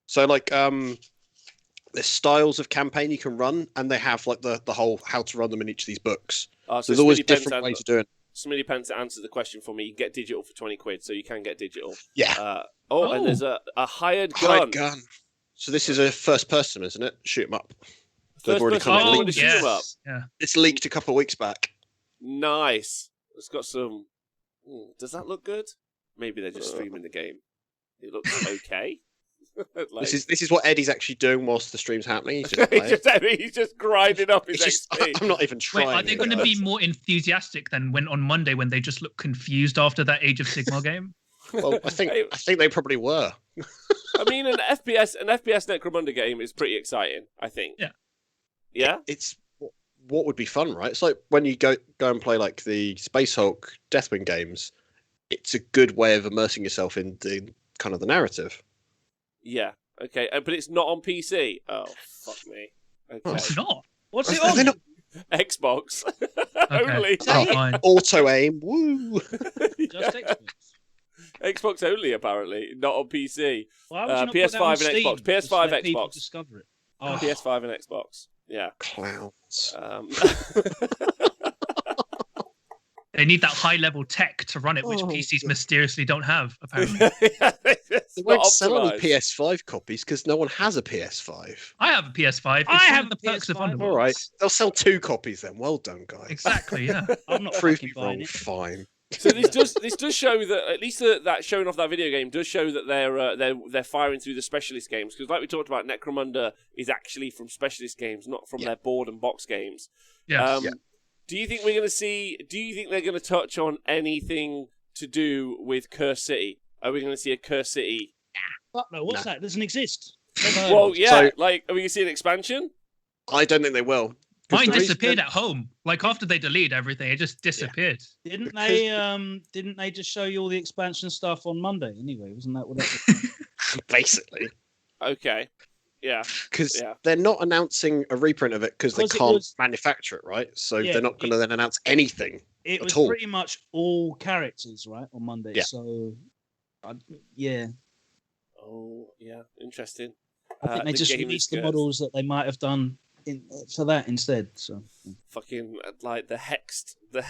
So like there's styles of campaign you can run, and they have like the whole how to run them in each of these books. So There's always Smitty Pence different ways of doing it. Smitty Pence answered the question for me. You get digital for 20 quid, so you can get digital. Yeah. And there's a hired gun. Hired gun. So this is a first person, isn't it? Shoot 'em up. They've First already person come out. to Oh, leak the shoot 'em up. yes. Yeah. It's leaked a couple of weeks back. Nice. It's got some... does that look good? Maybe they're just streaming the game. It looks okay. Like... This is what Eddie's actually doing whilst the stream's happening. He's just, he's just grinding up his it's just XP. I'm not even Wait, trying. are they going to be more enthusiastic than when on Monday when they just look confused after that Age of Sigmar game? Well, I think they probably were. I mean, an FPS Necromunda game is pretty exciting, I think. Yeah. Yeah? It's what would be fun, right? It's like when you go and play like the Space Hulk Deathwing games. It's a good way of immersing yourself in the kind of the narrative. Yeah. Okay. But it's not on PC. Oh, fuck me. Okay. It's not. What's it Are on? they not Xbox. Okay. Only. Oh, fine. auto aim? Woo! Just Xbox. Xbox only, apparently. Not on PC. Why would you not put PS5 that on and Steam? Xbox. Just PS5, let people Xbox. discover it. Oh, PS5 and Xbox. Yeah. Clowns. They need that high level tech to run it, which Oh, PCs God. mysteriously don't have, apparently. It's They not won't sell any optimized. PS5 copies because no one has a PS5. I have a PS5. It's I one have of the a perks of PS5. Underworld. All right, they'll sell 2 copies then. Well done, guys. Exactly, yeah. I'm not Prove fucking me buying wrong. it. Fine. So this does show that at least that showing off that video game does show that they're firing through the specialist games, because like we talked about, Necromunda is actually from specialist games, not from their board and box games. Yes. Yeah. Do you think we're going to see? Do you think they're going to touch on anything to do with Curse City? Are we going to see a Curse City? Fuck no, what's Nah. that? Doesn't exist. Never heard Well, of it. yeah. So- Are we going to see an expansion? I don't think they will. 'Cause Mine the reason disappeared that- at home. Like after they deleted everything, it just disappeared. Didn't they just show you all the expansion stuff on Monday anyway? Wasn't that what that was? Basically. Okay. Yeah. Because Yeah. they're not announcing a reprint of it because they 'Cause it can't was- manufacture it, right? So Yeah, they're not going to then announce anything. It was At all. pretty much all characters, right, on Monday. Yeah. So, yeah. Oh, yeah. Interesting. I think they the just game is released the good. models that they might have done for that instead. So, Fucking like the hexed the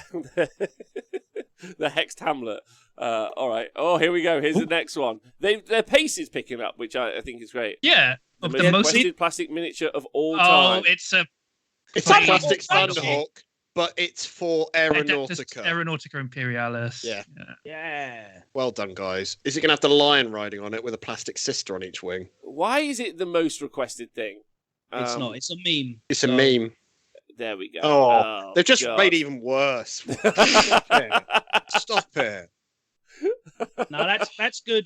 hexed Hamlet. All right. Oh, here we go. Here's the next one. Their pace is picking up, which I think is great. Yeah. The Of most the most. requested plastic miniature of all Oh, time. it's a It's Fine. a plastic Fine. Thunderhawk, but it's for AERONAUTICA. Aeronautica Imperialis. Yeah. yeah. Well done, guys. Is it going to have the lion riding on it with a plastic sister on each wing? Why is it the most requested thing? It's not. It's a meme. It's a So- meme. There we go. Oh, they've just God. made it even worse. Stop it. No, that's good.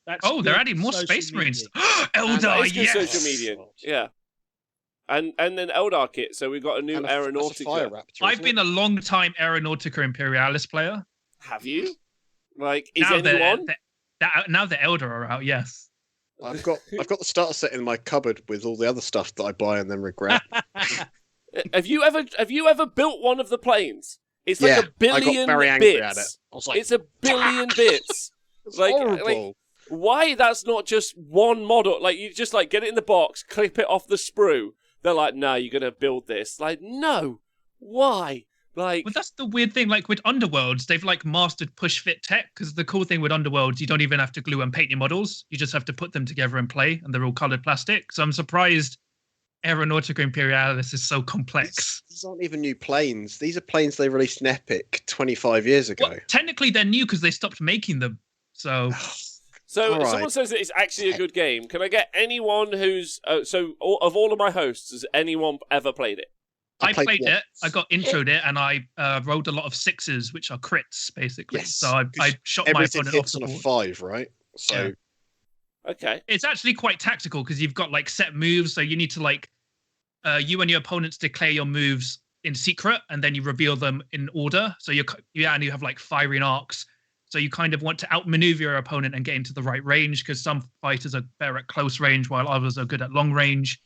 That's Oh, they're good adding more social Space Marines. media. Eldar, It's good yes. social media. Yeah. And then Eldar kit, so we've got a new And that's a fire Aeronautica. raptor. I've isn't been it? a long time Aeronautica Imperialis player. Have you? Like, is Now anyone? now the Eldar are out, yes. I've got the starter set in my cupboard with all the other stuff that I buy and then regret. Have you ever built one of the planes? It's like Yeah, a billion I got very angry bits. at it. I was like, It's a billion bits. it's like- horrible. Why that's not just one model? Like, you just like get it in the box, clip it off the sprue. They're like, no, you're gonna build this. Like, no. Why? Like, But that's the weird thing. Like with Underworlds, they've like mastered push fit tech. Because the cool thing with Underworlds, you don't even have to glue and paint your models. You just have to put them together and play, and they're all colored plastic. So I'm surprised Aeronautica Imperialis is so complex. These aren't even new planes. These are planes they released in Epic 25 years ago. Well, technically, they're new because they stopped making them. So so All right. someone says that it's actually a good game. Can I get anyone who's of all of my hosts, has anyone ever played it? I played once. it. I got introed it, and I rolled a lot of sixes, which are crits, basically. Yes, So I shot my Everything opponent off hits the on a board. 5, right? So Yeah. Okay. It's actually quite tactical because you've got like set moves, so you need to like you and your opponents declare your moves in secret, and then you reveal them in order. So and you have like firing arcs. So you kind of want to outmaneuver your opponent and get into the right range, because some fighters are better at close range while others are good at long range.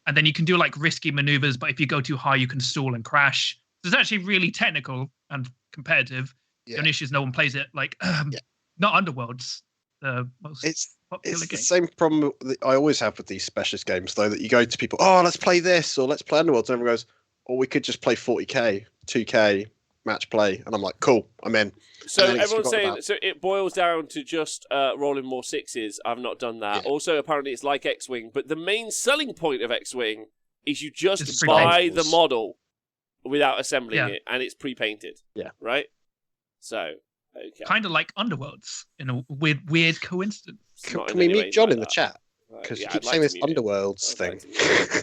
And then you can do like risky maneuvers, but if you go too high, you can stall and crash. So it's actually really technical and competitive. Yeah. The only issue is no one plays it. Like not Underworlds, the most popular it's the game. same problem that I always have with these specialist games, though, that you go to people, oh, let's play this, or let's play Underworld, and everyone goes, or we could just play 40k, 2k, match play, and I'm like, cool, I'm in. So And then it's everyone's forgotten saying, about. so it boils down to just rolling more sixes. I've not done that. Yeah. Also, apparently it's like X-Wing, but the main selling point of X-Wing is you just It's buy pre-painted. the model without assembling Yeah. it, and it's pre-painted. Yeah. Right? So, okay. Kind of like Underworlds in a weird coincidence. It's not Can in we any way meet John like in the that. chat? Because Yeah, you keep I'd like saying to this meet him. Underworlds I'd thing. like to meet him.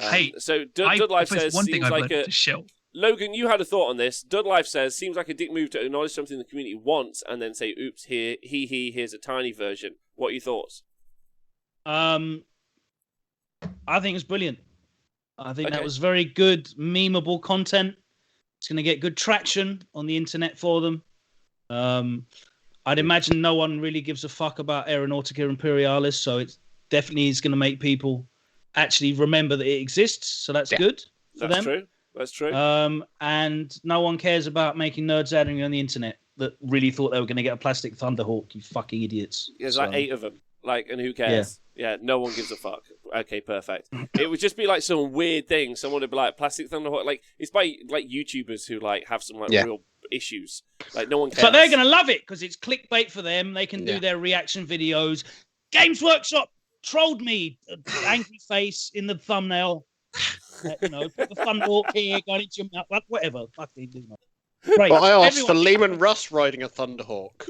Hey, So if Dudlife there's says, one thing seems I'd like like a... to shill. Logan, you had a thought on this. Dudlife says, seems like a dick move to acknowledge something the community wants and then say, oops, here's a tiny version. What are your thoughts? I think it's brilliant. I think Okay. that was very good, memeable content. It's going to get good traction on the internet for them. I'd imagine no one really gives a fuck about Aeronautica Imperialis, so it definitely is going to make people actually remember that it exists. So that's good for That's them. true. That's true. And no one cares about making nerds adding on the internet that really thought they were going to get a plastic Thunderhawk. You fucking idiots. There's So- like 8 of them. Like, and who cares? Yeah, no one gives a fuck. Okay, perfect. It would just be like some weird thing. Someone would be like, plastic Thunderhawk. Like, it's by like YouTubers who like have some like real issues. Like, no one cares. But they're going to love it because it's clickbait for them. They can do Yeah. their reaction videos. Games Workshop trolled me, angry face in the thumbnail. Put the Thunderhawk here, going into your mouth, whatever. Fucking do that. Great. But I asked for Everyone- Lehman Russ riding a Thunderhawk.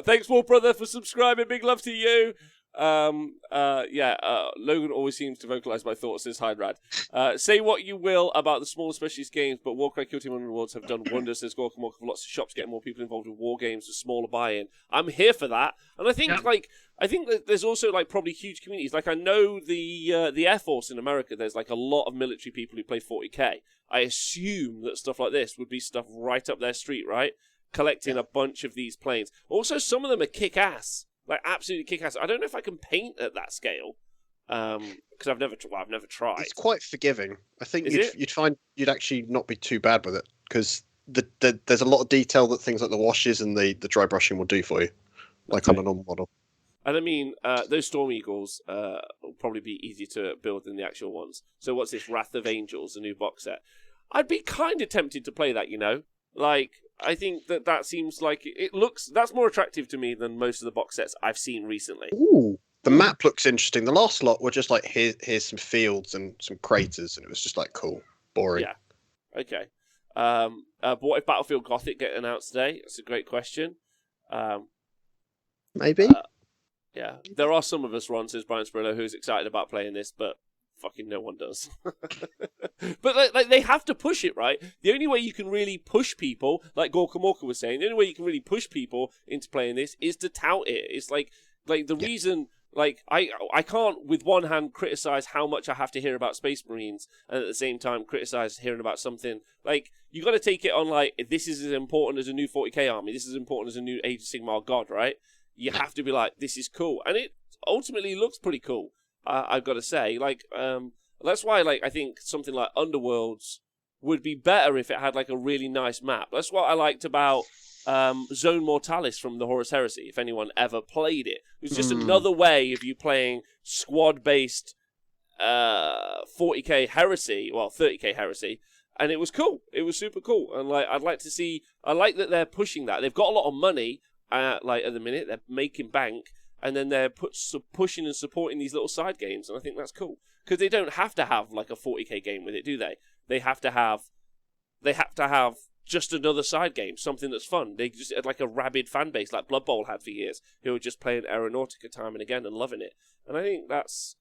Thanks, War Brother, for subscribing. Big love to you. Logan always seems to vocalize my thoughts, says Hydrad. Say what you will about the small specialist games, but Warcry, Kill Team, and Rewards have done wonders. There's Gork and Walk of lots of shops getting more people involved with war games with smaller buy-in. I'm here for that, and I think I think that there's also like probably huge communities. Like I know the Air Force in America. There's like a lot of military people who play 40k. I assume that stuff like this would be stuff right up their street, right? Collecting a bunch of these planes. Also, some of them are kick-ass. Like absolutely kick-ass. I don't know if I can paint at that scale, because I've never tried. It's quite forgiving. I think Is you'd find you'd actually not be too bad with it because there's a lot of detail that things like the washes and the dry brushing will do for you, like on a normal model. And I mean, those Storm Eagles will probably be easier to build than the actual ones. So what's this? Wrath of Angels, a new box set. I'd be kind of tempted to play that, Like, I think that seems like that's more attractive to me than most of the box sets I've seen recently. Ooh, the map looks interesting. The last lot were just like here's some fields and some craters, and it was just like cool, boring. Yeah. Okay. But what if Battlefield Gothic get announced today? That's a great question. Maybe. Yeah, there are some of us, Ron, says Brian Sprillo, who's excited about playing this, but fucking no one does. But like they have to push it, right? The only way you can really push people, like Gorka Morka was saying, the only way you can really push people into playing this is to tout it. It's like the reason, like I can't with one hand criticize how much I have to hear about Space Marines, and at the same time criticize hearing about something like you got to take it on like this is as important as a new 40k army. This is as important as a new Age of Sigmar God, right? You have to be like, this is cool, and it ultimately looks pretty cool. I've got to say, like, that's why, like, I think something like Underworlds would be better if it had like a really nice map. That's what I liked about Zone Mortalis from the Horus Heresy. If anyone ever played it, it was just another way of you playing squad-based 40k Heresy, well, 30k Heresy, and it was cool. It was super cool, and like I'd like to see. I like that they're pushing that. They've got a lot of money, like at the minute. They're making bank, and then they're pushing and supporting these little side games, and I think that's cool because they don't have to have like a 40k game with it, do they? They have to have just another side game, something that's fun. They just had like a rabid fan base, like Blood Bowl had for years, who were just playing Aeronautica time and again and loving it. And I think that's,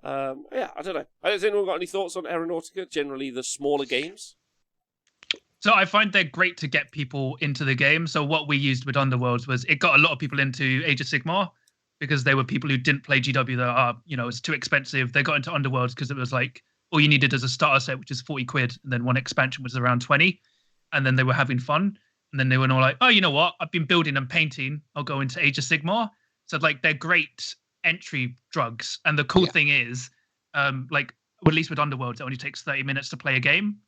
I don't know. Has anyone got any thoughts on Aeronautica? Generally, the smaller games. So I find they're great to get people into the game. So what we used with Underworlds was it got a lot of people into Age of Sigmar because they were people who didn't play GW that it's too expensive. They got into Underworlds because it was like all you needed as a starter set, which is 40 quid, and then one expansion was around 20. And then they were having fun. And then they were all like, oh, you know what? I've been building and painting. I'll go into Age of Sigmar. So like they're great entry drugs. And the cool thing is, like at least with Underworlds, it only takes 30 minutes to play a game.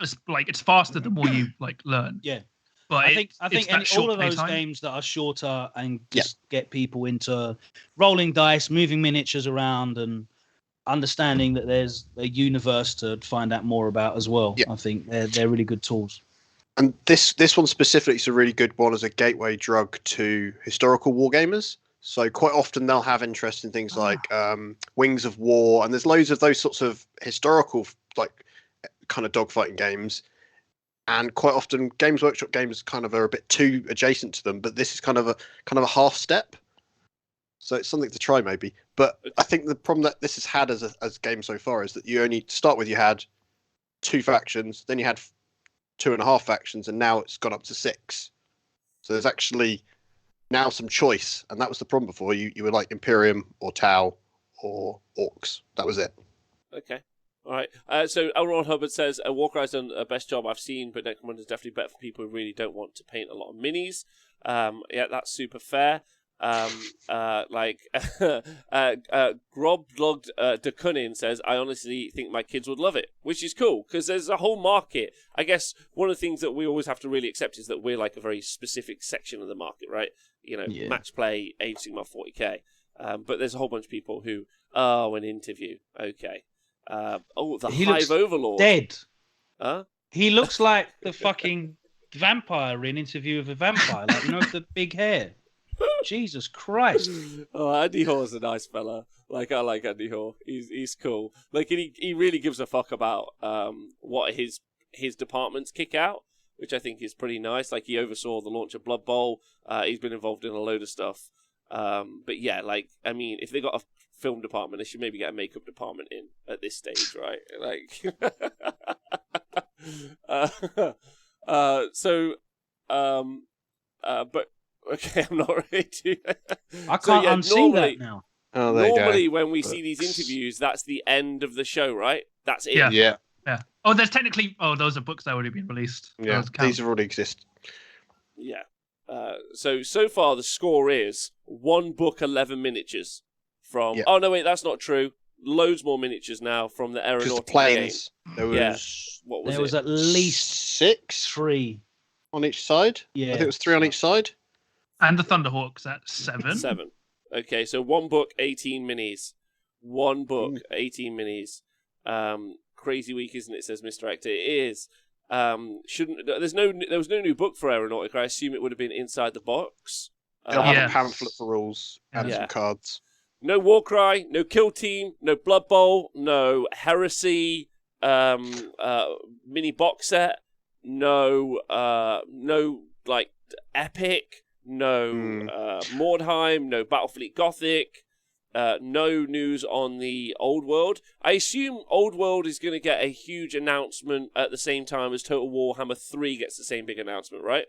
It's faster the more you like learn. Yeah. But I think all of those games that are shorter and just get people into rolling dice, moving miniatures around, and understanding that there's a universe to find out more about as well. I think they're really good tools. And this one specifically is a really good one as a gateway drug to historical wargamers. So quite often they'll have interest in things like Wings of War, and there's loads of those sorts of historical like kind of dogfighting games. And quite often Games Workshop games kind of are a bit too adjacent to them, but this is kind of a half step. So it's something to try maybe. But I think the problem that this has had as a game so far is that you only to start with you had 2 factions, then you had 2.5 factions, and now it's gone up to 6. So there's actually now some choice, and that was the problem before. You were like Imperium or Tau or Orcs. That was it. Okay. All right. So Elron Hubbard says, Warcry's done the best job I've seen, but Necromunda is definitely better for people who really don't want to paint a lot of minis. Yeah, that's super fair. Groblogged de Cunning says, I honestly think my kids would love it, which is cool because there's a whole market. I guess one of the things that we always have to really accept is that we're like a very specific section of the market, right? Match play, Age Sigmar 40k. But there's a whole bunch of people who, an interview. Okay. He Hive Overlord. Dead. Huh? He looks like the fucking vampire in Interview with a Vampire. Like, the big hair. Jesus Christ. Oh, Andy Hoare's a nice fella. Like, I like Andy Hoare. He's cool. Like, he really gives a fuck about what his departments kick out, which I think is pretty nice. Like, he oversaw the launch of Blood Bowl. He's been involved in a load of stuff. But yeah, like, I mean, if they got a film department, they should maybe get a makeup department in at this stage, right? Like, but okay, I'm not ready to. I can't unsee that now. Oh, normally, when we see these interviews, that's the end of the show, right? That's it. Yeah. Oh, there's technically. Oh, those are books that have already been released. Yeah, these have already existed. Yeah. So far the score is 1 book, 11 miniatures from. Yeah. Oh no, wait, that's not true. Loads more miniatures now from the Aeronautica planes. Game. There was what was there was at least 3 on each side. Yeah, I think it was 3 on each side. And the Thunderhawks at 7. 7. Okay, so 1 book, 18 minis. 1 book, 18 minis. Crazy week, isn't it? Says Mr. Actor. It is. There was no new book for Aeronautica. I assume it would have been inside the box. They'll have a pamphlet for rules and some cards. No Warcry, no Kill Team, no Blood Bowl, no Heresy, mini box set, no like Epic, no Mordheim, no Battlefleet Gothic. No news on the Old World. I assume Old World is going to get a huge announcement at the same time as Total Warhammer 3 gets the same big announcement, right?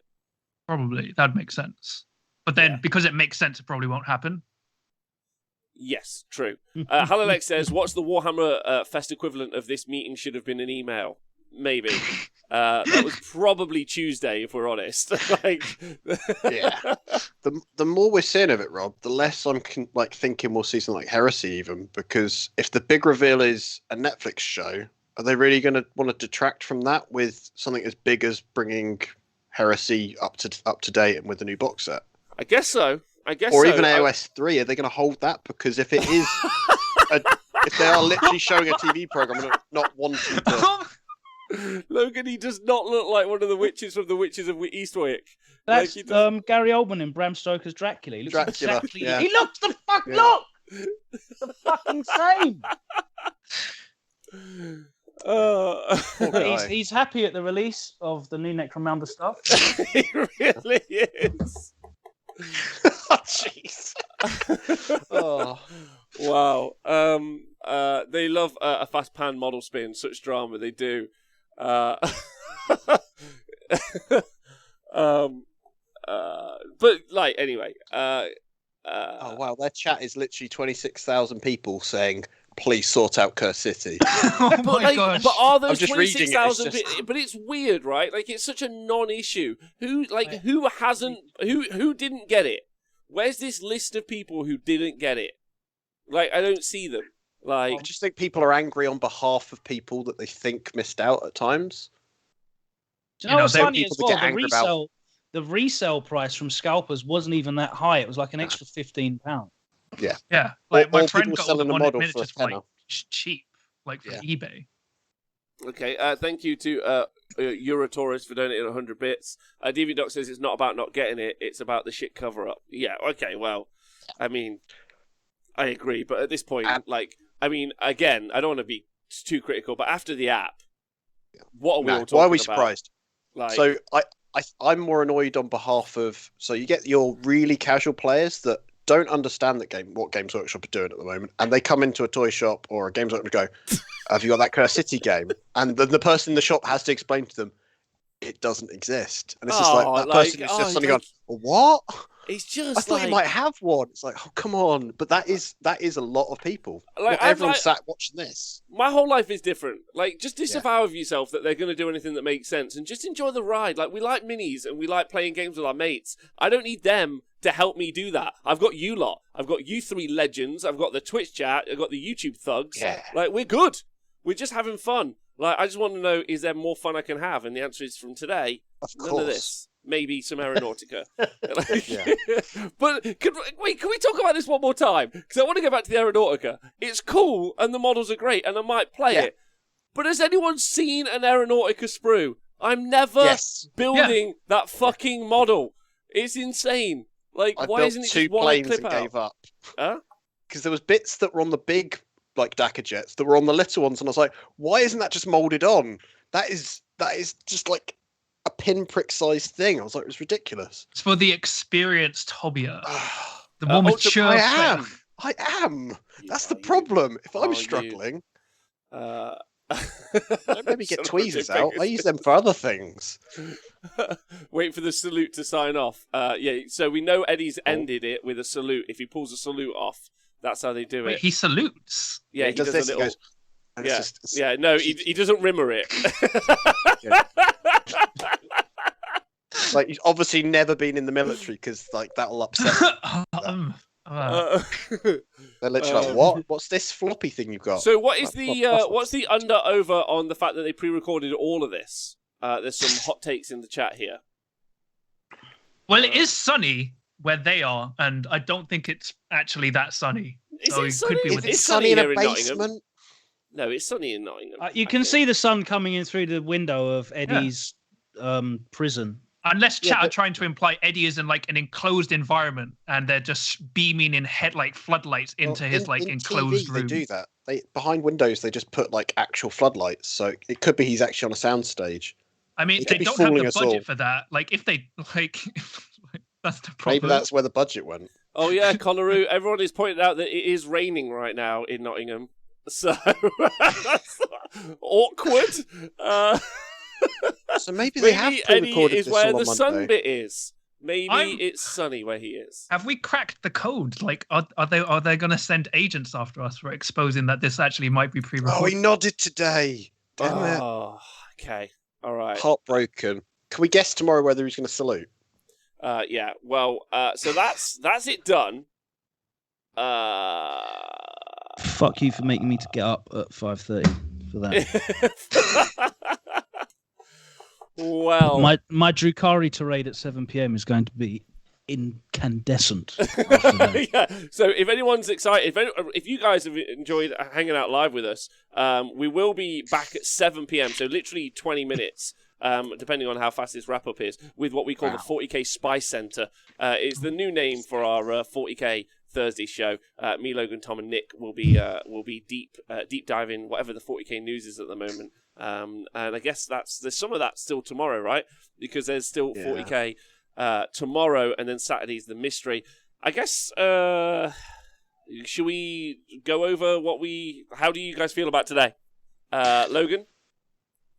Probably. That'd make sense. But then, because it makes sense, it probably won't happen. Yes, true. Halalex says, what's the Warhammer Fest equivalent of this meeting should have been an email? Maybe. That was probably Tuesday, if we're honest. Yeah. The more we're seeing of it, Rob, the less I'm thinking we'll see something like Heresy even, because if the big reveal is a Netflix show, are they really going to want to detract from that with something as big as bringing Heresy up to date and with the new box set? I guess so. Or even AOS 3, are they going to hold that? Because if it is... if they are literally showing a TV program and not wanting to. Logan, he does not look like one of the witches from the Witches of Eastwick. That's Like, he does... Gary Oldman in Bram Stoker's Dracula. He looks Dracula, exactly. yeah. He looks the fucking same. He's happy at the release of the new Necromunda stuff. He really is. Jeez. Oh. Wow. They love a fast pan model spin, such drama they do. But like anyway. Oh wow, their chat is literally 26,000 people saying, "Please sort out Curse City." Oh my gosh! But are those I'm just reading 26,000? it, it's But it's weird, right? Like it's such a non-issue. Who didn't get it? Where's this list of people who didn't get it? Like I don't see them. Like I just think people are angry on behalf of people that they think missed out at times. Do you know what's funny as people that well? get angry about- The resale price from scalpers wasn't even that high. It was like an extra £15. Yeah, like my Or friend people got selling one a model for miniatures a for like tenner. cheap, like for Yeah. eBay. okay, thank you to Eurotourist for donating 100 bits. DVDoc says it's not about not getting it; it's about the shit cover up. Yeah, okay, well, I mean, I agree, but at this point, again, I don't want to be too critical, but after the app, what are we all talking about? Why are we surprised? Like, So I'm more annoyed on behalf of. So you get your really casual players that don't understand what Games Workshop are doing at the moment, and they come into a toy shop or a Games Workshop and go, "Have you got that Curse City game?" And then the person in the shop has to explain to them it doesn't exist, and it's just like that person is just suddenly going, "What? it's just I thought like, you might have one." It's like, oh come on, but that is a lot of people. Like, Not everyone sat watching this. my whole life is different. Like, just disavow of yourself that they're going to do anything that makes sense, and just enjoy the ride. Like, we like minis and we like playing games with our mates. I don't need them to help me do that. I've got you lot. I've got you three legends. I've got the Twitch chat. I've got the YouTube thugs. Yeah. Like, we're good. We're just having fun. Like, I just want to know, is there more fun I can have? And the answer is, from today, Of none course. of this. Maybe some AERONAUTICA. Yeah. But can we talk about this one more time? Because I want to go back to the AERONAUTICA. It's cool, and the models are great, and I might play it. But has anyone seen an AERONAUTICA sprue? I'm never building that fucking model. It's insane. Like, I why built isn't it two just one planes clip and out? gave up. Huh? Because there was bits that were on the big like Dakar jets that were on the little ones, and I was like, why isn't that just molded on? That is just like a pinprick sized thing. I was like, it was ridiculous. It's for the experienced hobbyer, the more mature. I player. am. That's the problem. If I'm struggling, Don't don't maybe get tweezers out. I use them for other things. Wait for the salute to sign off. So we know Eddie's ended it with a salute. If he pulls a salute off, that's how they do it. Wait, he salutes. Yeah, he does this. a little... He goes, and yeah, it's just, yeah. No, he doesn't rimmer it. Like he's obviously never been in the military because like that'll upset. They're literally like, what's this floppy thing you've got? So what is what's the under over on the fact that they pre-recorded all of this? There's some hot takes in the chat here. Well, it is sunny where they are, and I don't think it's actually that sunny. Is so it sunny? could be with it's It's sunny in here a in Nottingham. basement. No, it's sunny in Nottingham. You can see the sun coming in through the window of Eddie's prison. Unless chat are trying to imply Eddie is in like an enclosed environment, and they're just beaming in floodlights into his like enclosed TV, room. They do that. Behind windows, they just put like actual floodlights. So it could be he's actually on a soundstage. I mean, He they could be don't have fooling the us all. budget for that. Like, if they like, that's the problem. Maybe that's where the budget went. Oh yeah, Collaroo. Everyone is pointing out that it is raining right now in Nottingham. So that's awkward. So maybe they have pre-recorded Eddie is this where all the on sun Monday. bit is. Maybe it's sunny where he is. Have we cracked the code? Like, are they going to send agents after us for exposing that this actually might be pre-recorded? Oh, he nodded today. Damn it. Oh, okay. All right. Heartbroken. Can we guess tomorrow whether he's going to salute? Yeah. Well, so that's it done. Fuck you for making me to get up at 5:30 for that. Well, my Drukari to raid at 7 p.m. is going to be incandescent. After that. Yeah. So if anyone's excited, if you guys have enjoyed hanging out live with us, we will be back at 7 p.m. So literally 20 minutes. Depending on how fast this wrap-up is, with what we call the 40k Spice Center. It's the new name for our 40k Thursday show. Me, Logan, Tom, and Nick will be deep diving whatever the 40k news is at the moment. And I guess there's some of that still tomorrow, right? Because there's still 40k tomorrow, and then Saturday's the mystery. I guess should we go over how do you guys feel about today? Logan?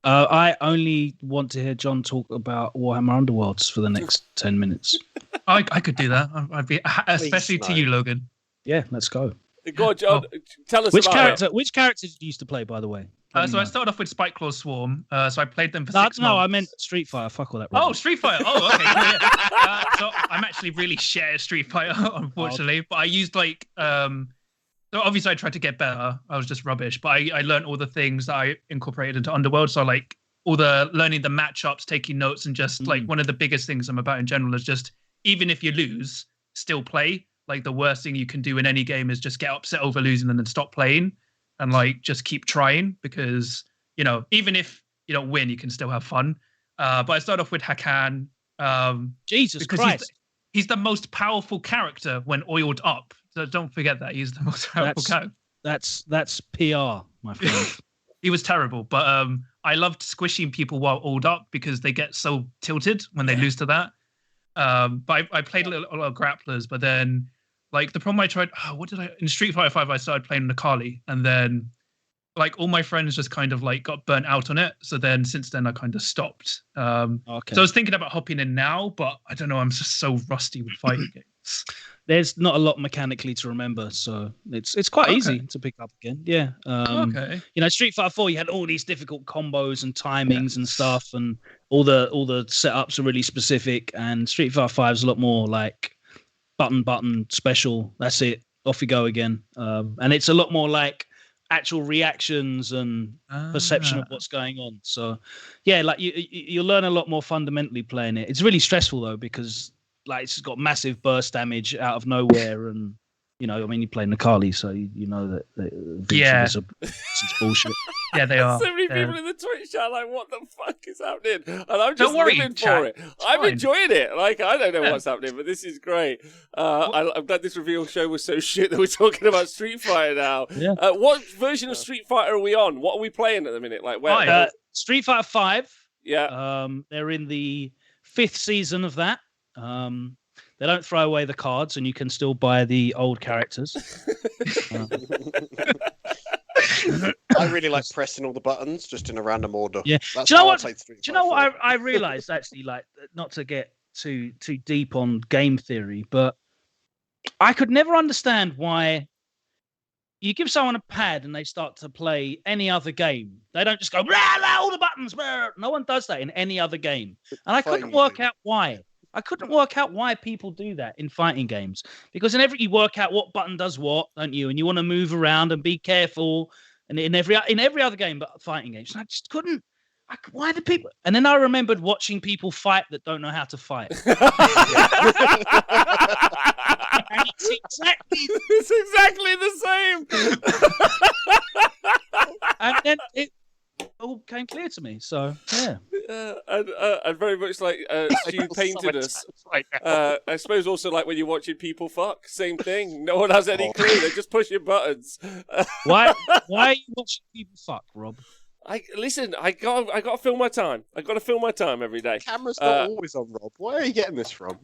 I only want to hear John talk about Warhammer Underworlds for the next 10 minutes. I could do that. I'd be, especially to you, Logan. Yeah, let's go. Go on, John. Tell us Which about character? Which characters did you used to play, by the way? So I started off with Spikeclaw Swarm. So I played them for 6 months. No, I meant Street Fighter. Fuck all that. Oh, Street Fighter. Oh, okay. Yeah. So I'm actually really shit at Street Fighter, unfortunately. But I used so obviously I tried to get better. I was just rubbish. But I learned all the things that I incorporated into Underworld. So all the learning the matchups, taking notes, and just one of the biggest things I'm about in general is just, even if you lose, still play. The worst thing you can do in any game is just get upset over losing and then stop playing. And just keep trying, because even if you don't win, you can still have fun. But I start off with Hakan. Jesus Christ, he's the most powerful character when oiled up. So don't forget that he's the most powerful character. That's PR, my friend. He was terrible, but I loved squishing people while oiled up because they get so tilted when they lose to that. But I played a lot of grapplers, but then. The problem I tried, in Street Fighter 5, I started playing Nakali, and then, all my friends just kind of, got burnt out on it. So then, since then, I kind of stopped. Okay. So I was thinking about hopping in now, but I don't know, I'm just so rusty with fighting games. There's not a lot mechanically to remember, so it's quite easy to pick up again. Yeah. Okay. Street Fighter 4, you had all these difficult combos and timings and stuff, and all the setups are really specific, and Street Fighter 5 is a lot more button special, that's it, off you go again, and it's a lot more actual reactions and perception of what's going on. So yeah, you learn a lot more fundamentally playing it. It's really stressful though, because it's got massive burst damage out of nowhere, and you play Nakali, so you know that it's bullshit. Yeah, they are. So many people in the Twitch chat what the fuck is happening? And I'm just living chat. for it. I'm enjoying it. I don't know what's happening, but this is great. I'm glad this reveal show was so shit that we're talking about Street Fighter now. Yeah. What version of Street Fighter are we on? What are we playing at the minute? Where? Street Fighter 5. Yeah. They're in the 5th season of that. They don't throw away the cards, and you can still buy the old characters. I really like pressing all the buttons just in a random order. Yeah. That's do you know what? I played Do you know what I realized actually? Not to get too deep on game theory, but I could never understand why you give someone a pad and they start to play any other game. They don't just go rah, rah, all the buttons. Rah. No one does that in any other game, and I couldn't work out why. I couldn't work out why people do that in fighting games, because you work out what button does what, don't you? And you want to move around and be careful. And in every other game, but fighting games, and I just couldn't. Why do people? And then I remembered watching people fight that don't know how to fight. And it's exactly the same. And then it all came clear to me. So yeah. And very much like Stu painted us. I suppose also when you're watching people fuck, same thing. No one has any clue. They're just pushing buttons. Why are you watching people fuck, Rob? Listen. I got to fill my time. I got to fill my time every day. Camera's not always on, Rob. Where are you getting this from?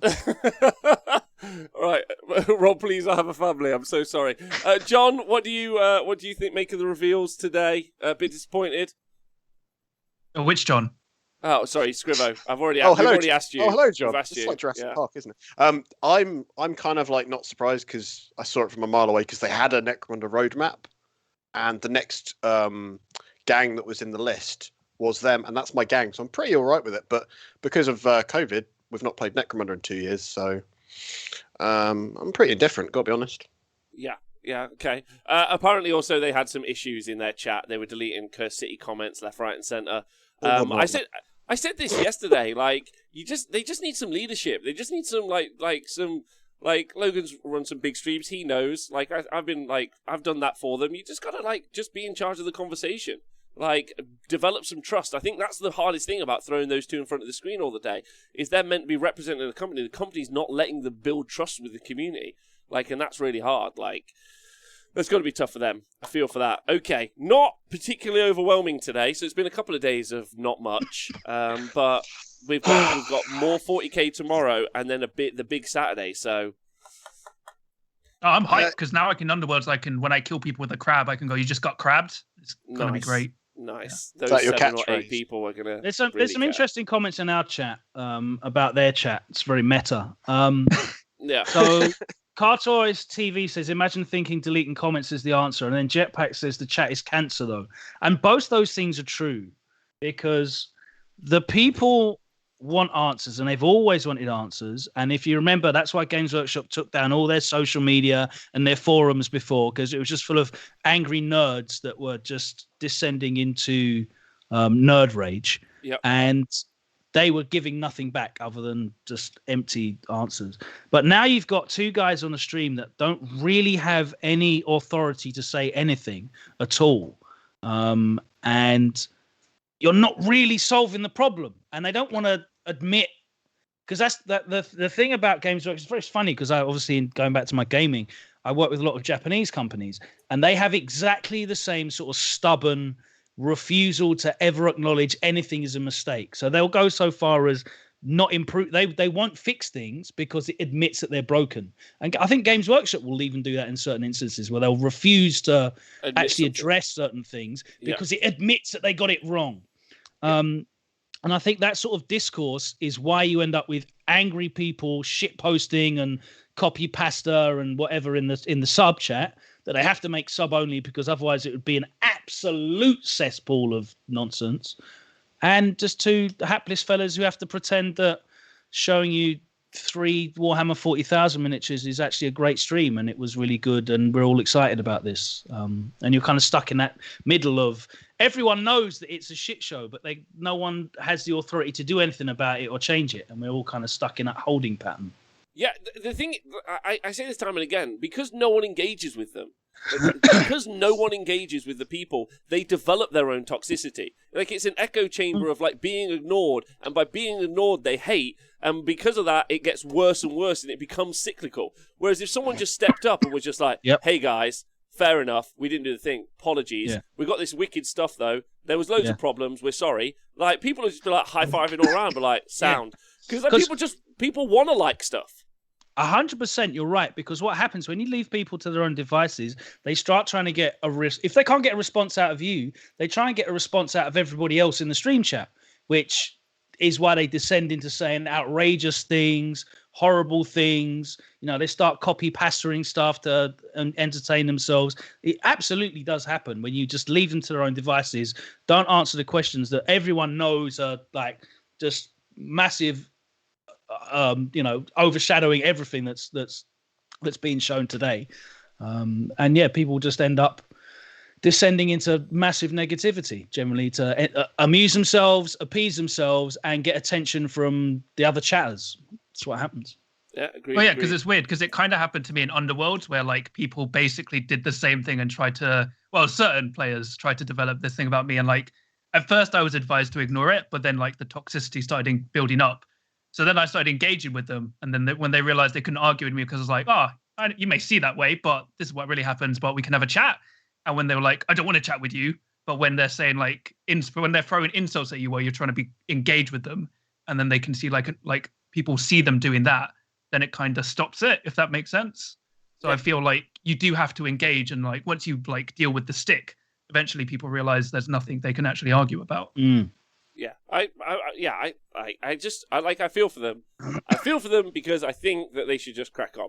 Right, Rob, please. I have a family. I'm so sorry. John, what do you think? Make of the reveals today? A bit disappointed. Which John? Oh, sorry, Scrivo. I've already asked you. Oh, hello, John. It's like Jurassic Park, isn't it? I'm kind of not surprised because I saw it from a mile away, because they had a Necromunda roadmap, and the next gang that was in the list was them, and that's my gang, so I'm pretty all right with it. But because of COVID, we've not played Necromunda in 2 years, so I'm pretty indifferent, gotta be honest. Yeah, okay. Apparently also they had some issues in their chat. They were deleting Curse City comments left, right and centre. I I said this yesterday. Like, they just need some leadership. They just need some like Logan's run some big streams. He knows. Like, I've done that for them. You just gotta just be in charge of the conversation. Like, develop some trust. I think that's the hardest thing about throwing those two in front of the screen all the day, is they're meant to be representing the company. The company's not letting them build trust with the community. Like, and that's really hard. Like, that's got to be tough for them. I feel for that. Okay, not particularly overwhelming today, so it's been a couple of days of not much. But we've got more 40k tomorrow, and then the big Saturday. So I'm hyped because now I can Underworlds. When I kill people with a crab, I can go, "You just got crabbed." It's gonna be great. Nice. Yeah. Those Your 7 or 8 catchphrase? people are gonna. There's some really care. interesting comments in our chat about their chat. It's very meta. Yeah. So Cartoys TV says, imagine thinking deleting comments is the answer. And then Jetpack says the chat is cancer, though. And both those things are true because the people want answers and they've always wanted answers. And if you remember, that's why Games Workshop took down all their social media and their forums before, because it was just full of angry nerds that were just descending into nerd rage. Yep. And they were giving nothing back other than just empty answers. But now you've got two guys on the stream that don't really have any authority to say anything at all. And you're not really solving the problem. And they don't want to admit, because that's the thing about Games Workshop. It's very funny because I obviously, going back to my gaming, I work with a lot of Japanese companies and they have exactly the same sort of stubborn refusal to ever acknowledge anything is a mistake. So they'll go so far as not improve. They won't fix things because it admits that they're broken. And I think Games Workshop will even do that in certain instances where they'll refuse to actually address certain things because it admits that they got it wrong. And I think that sort of discourse is why you end up with angry people shit posting and copy pasta and whatever in the sub chat, that they have to make sub only because otherwise it would be an absolute cesspool of nonsense. And just two hapless fellas who have to pretend that showing you 3 Warhammer 40,000 miniatures is actually a great stream and it was really good and we're all excited about this. And you're kind of stuck in that middle of everyone knows that it's a shit show, but no one has the authority to do anything about it or change it. And we're all kind of stuck in that holding pattern. Yeah, the thing, I say this time and again, because no one engages with them, because no one engages with the people, they develop their own toxicity. Like, it's an echo chamber of, like, being ignored, and by being ignored, they hate, and because of that, it gets worse and worse, and it becomes cyclical. Whereas if someone just stepped up and was just like, hey, guys, fair enough, we didn't do the thing, apologies, we got this wicked stuff, though, there was loads of problems, we're sorry. Like, people will just be, like, high-fiving all around, but, like, sound. Because like, people want to like stuff. 100%, you're right, because what happens when you leave people to their own devices, they start trying to get if they can't get a response out of you, they try and get a response out of everybody else in the stream chat, which is why they descend into saying outrageous things, horrible things. You know, they start copy pastoring stuff to entertain themselves. It absolutely does happen when you just leave them to their own devices, don't answer the questions that everyone knows are like just massive, overshadowing everything that's being shown today. And yeah, people just end up descending into massive negativity, generally to amuse themselves, appease themselves, and get attention from the other chatters. That's what happens. Yeah, agree. Well, yeah, because it's weird, because it kind of happened to me in Underworlds, where like people basically did the same thing and certain players tried to develop this thing about me, and like at first I was advised to ignore it, but then like the toxicity started building up. So then I started engaging with them, and then when they realized they couldn't argue with me because I was like, you may see that way, but this is what really happens, but we can have a chat. And when they were like, I don't want to chat with you, but when they're saying like, when they're throwing insults at you while you're trying to be engaged with them, and then they can see like people see them doing that, then it kind of stops it, if that makes sense. So I feel like you do have to engage, and like once you like deal with the stick, eventually people realize there's nothing they can actually argue about. Yeah, I feel for them. I feel for them because I think that they should just crack on,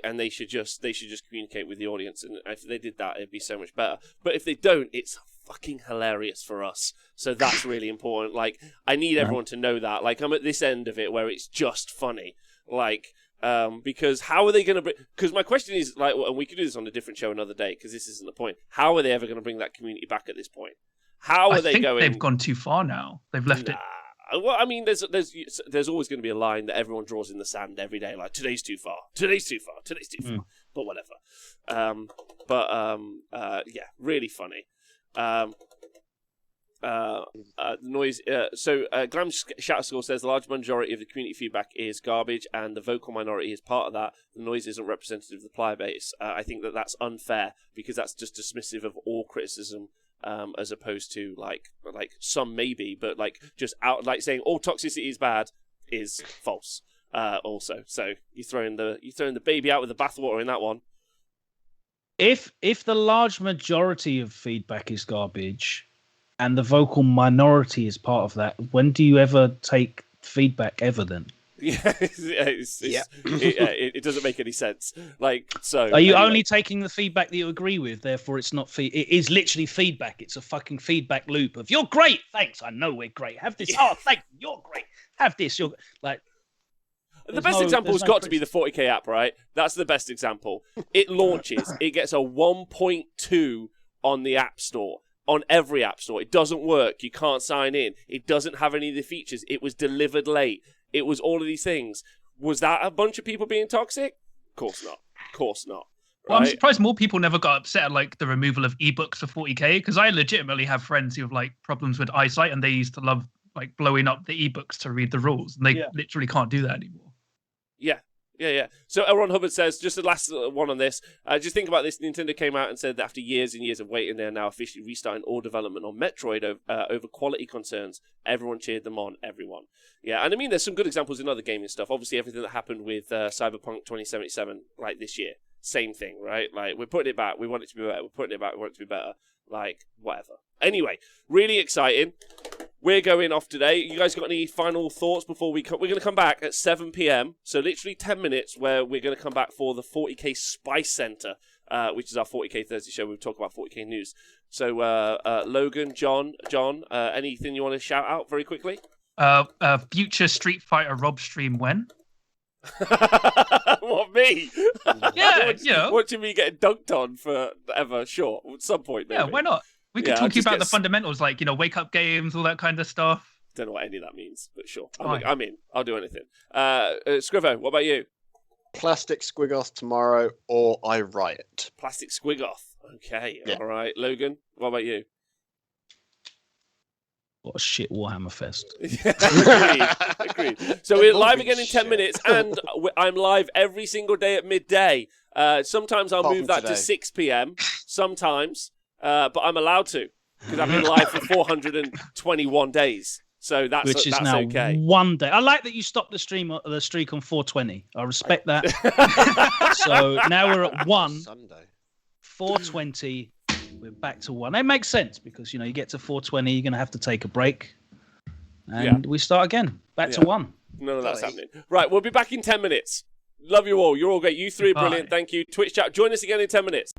and they should just communicate with the audience, and if they did that, it'd be so much better. But if they don't, it's fucking hilarious for us. So that's really important. Like, I need everyone to know that. Like, I'm at this end of it where it's just funny. Like, because how are they going to because my question is, like, and we could do this on a different show another day, because this isn't the point. How are they ever going to bring that community back at this point? How are they going? They've gone too far now. They've left it. Well, I mean, there's always going to be a line that everyone draws in the sand every day, like today's too far, today's too far, today's too far. But whatever. Yeah, really funny. Noise. Glam Shatterscore says the large majority of the community feedback is garbage, and the vocal minority is part of that. The noise isn't representative of the player base. I think that's unfair because that's just dismissive of all criticism, as opposed to like some maybe, but like just out like saying all toxicity is bad is false. Also, so you're throwing the baby out with the bathwater in that one. If the large majority of feedback is garbage, and the vocal minority is part of that, when do you ever take feedback ever then? Yeah, it doesn't make any sense. Like, so are you only taking the feedback that you agree with? Therefore, it's not it is literally feedback. It's a fucking feedback loop of "you're great, thanks. I know we're great. Have this. Oh, thank you. You're great. Have this. You're like." The best example has got to be the 40k app, right? That's the best example. It launches. It gets a 1.2 on the App Store. On every App Store. It doesn't work. You can't sign in. It doesn't have any of the features. It was delivered late. It was all of these things. Was that a bunch of people being toxic? Of course not. Of course not. Right? Well, I'm surprised more people never got upset at like the removal of ebooks for 40k, because I legitimately have friends who have like problems with eyesight, and they used to love like blowing up the ebooks to read the rules, and they literally can't do that anymore. Yeah. So Elron Hubbard says, just the last one on this, just think about this. Nintendo came out and said that after years and years of waiting, they're now officially restarting all development on Metroid over quality concerns. Everyone cheered them on, everyone. Yeah, and I mean, there's some good examples in other gaming stuff. Obviously, everything that happened with Cyberpunk 2077, like this year, same thing, right? Like, we're putting it back. We want it to be better. We're putting it back. We want it to be better. Like, whatever. Anyway, really exciting. We're going off today. You guys got any final thoughts before we're going to come back at 7 p.m. So literally 10 minutes where we're going to come back for the 40k Spice Center, which is our 40k Thursday show. We'll talk about 40k news. So Logan, John, anything you want to shout out very quickly? Future Street Fighter Rob stream when? What, me? Yeah, watching me getting dunked on forever. Sure, at some point. Maybe. Yeah, why not? We can talk about the fundamentals, like, wake up games, all that kind of stuff. Don't know what any of that means, but sure. I'm in. I'll do anything. Scrivo, what about you? Plastic Squigoth tomorrow, or I riot. Plastic Squigoth. Okay, yeah. All right. Logan, what about you? What a shit Warhammerfest. Agreed. So we're live again in 10 minutes, and I'm live every single day at midday. Sometimes I'll move that to 6 p.m. Sometimes. But I'm allowed to, because I've been live for 421 days. So that's now okay. One day. I like that you stopped the streak on 420. I respect that. So now we're at 1. Sunday. 420. We're back to 1. It makes sense because you get to 420, you're going to have to take a break, and we start again. Back to 1. None of that's happening. Right, we'll be back in 10 minutes. Love you all. You're all great. You three are brilliant. Thank you. Twitch chat. Join us again in 10 minutes.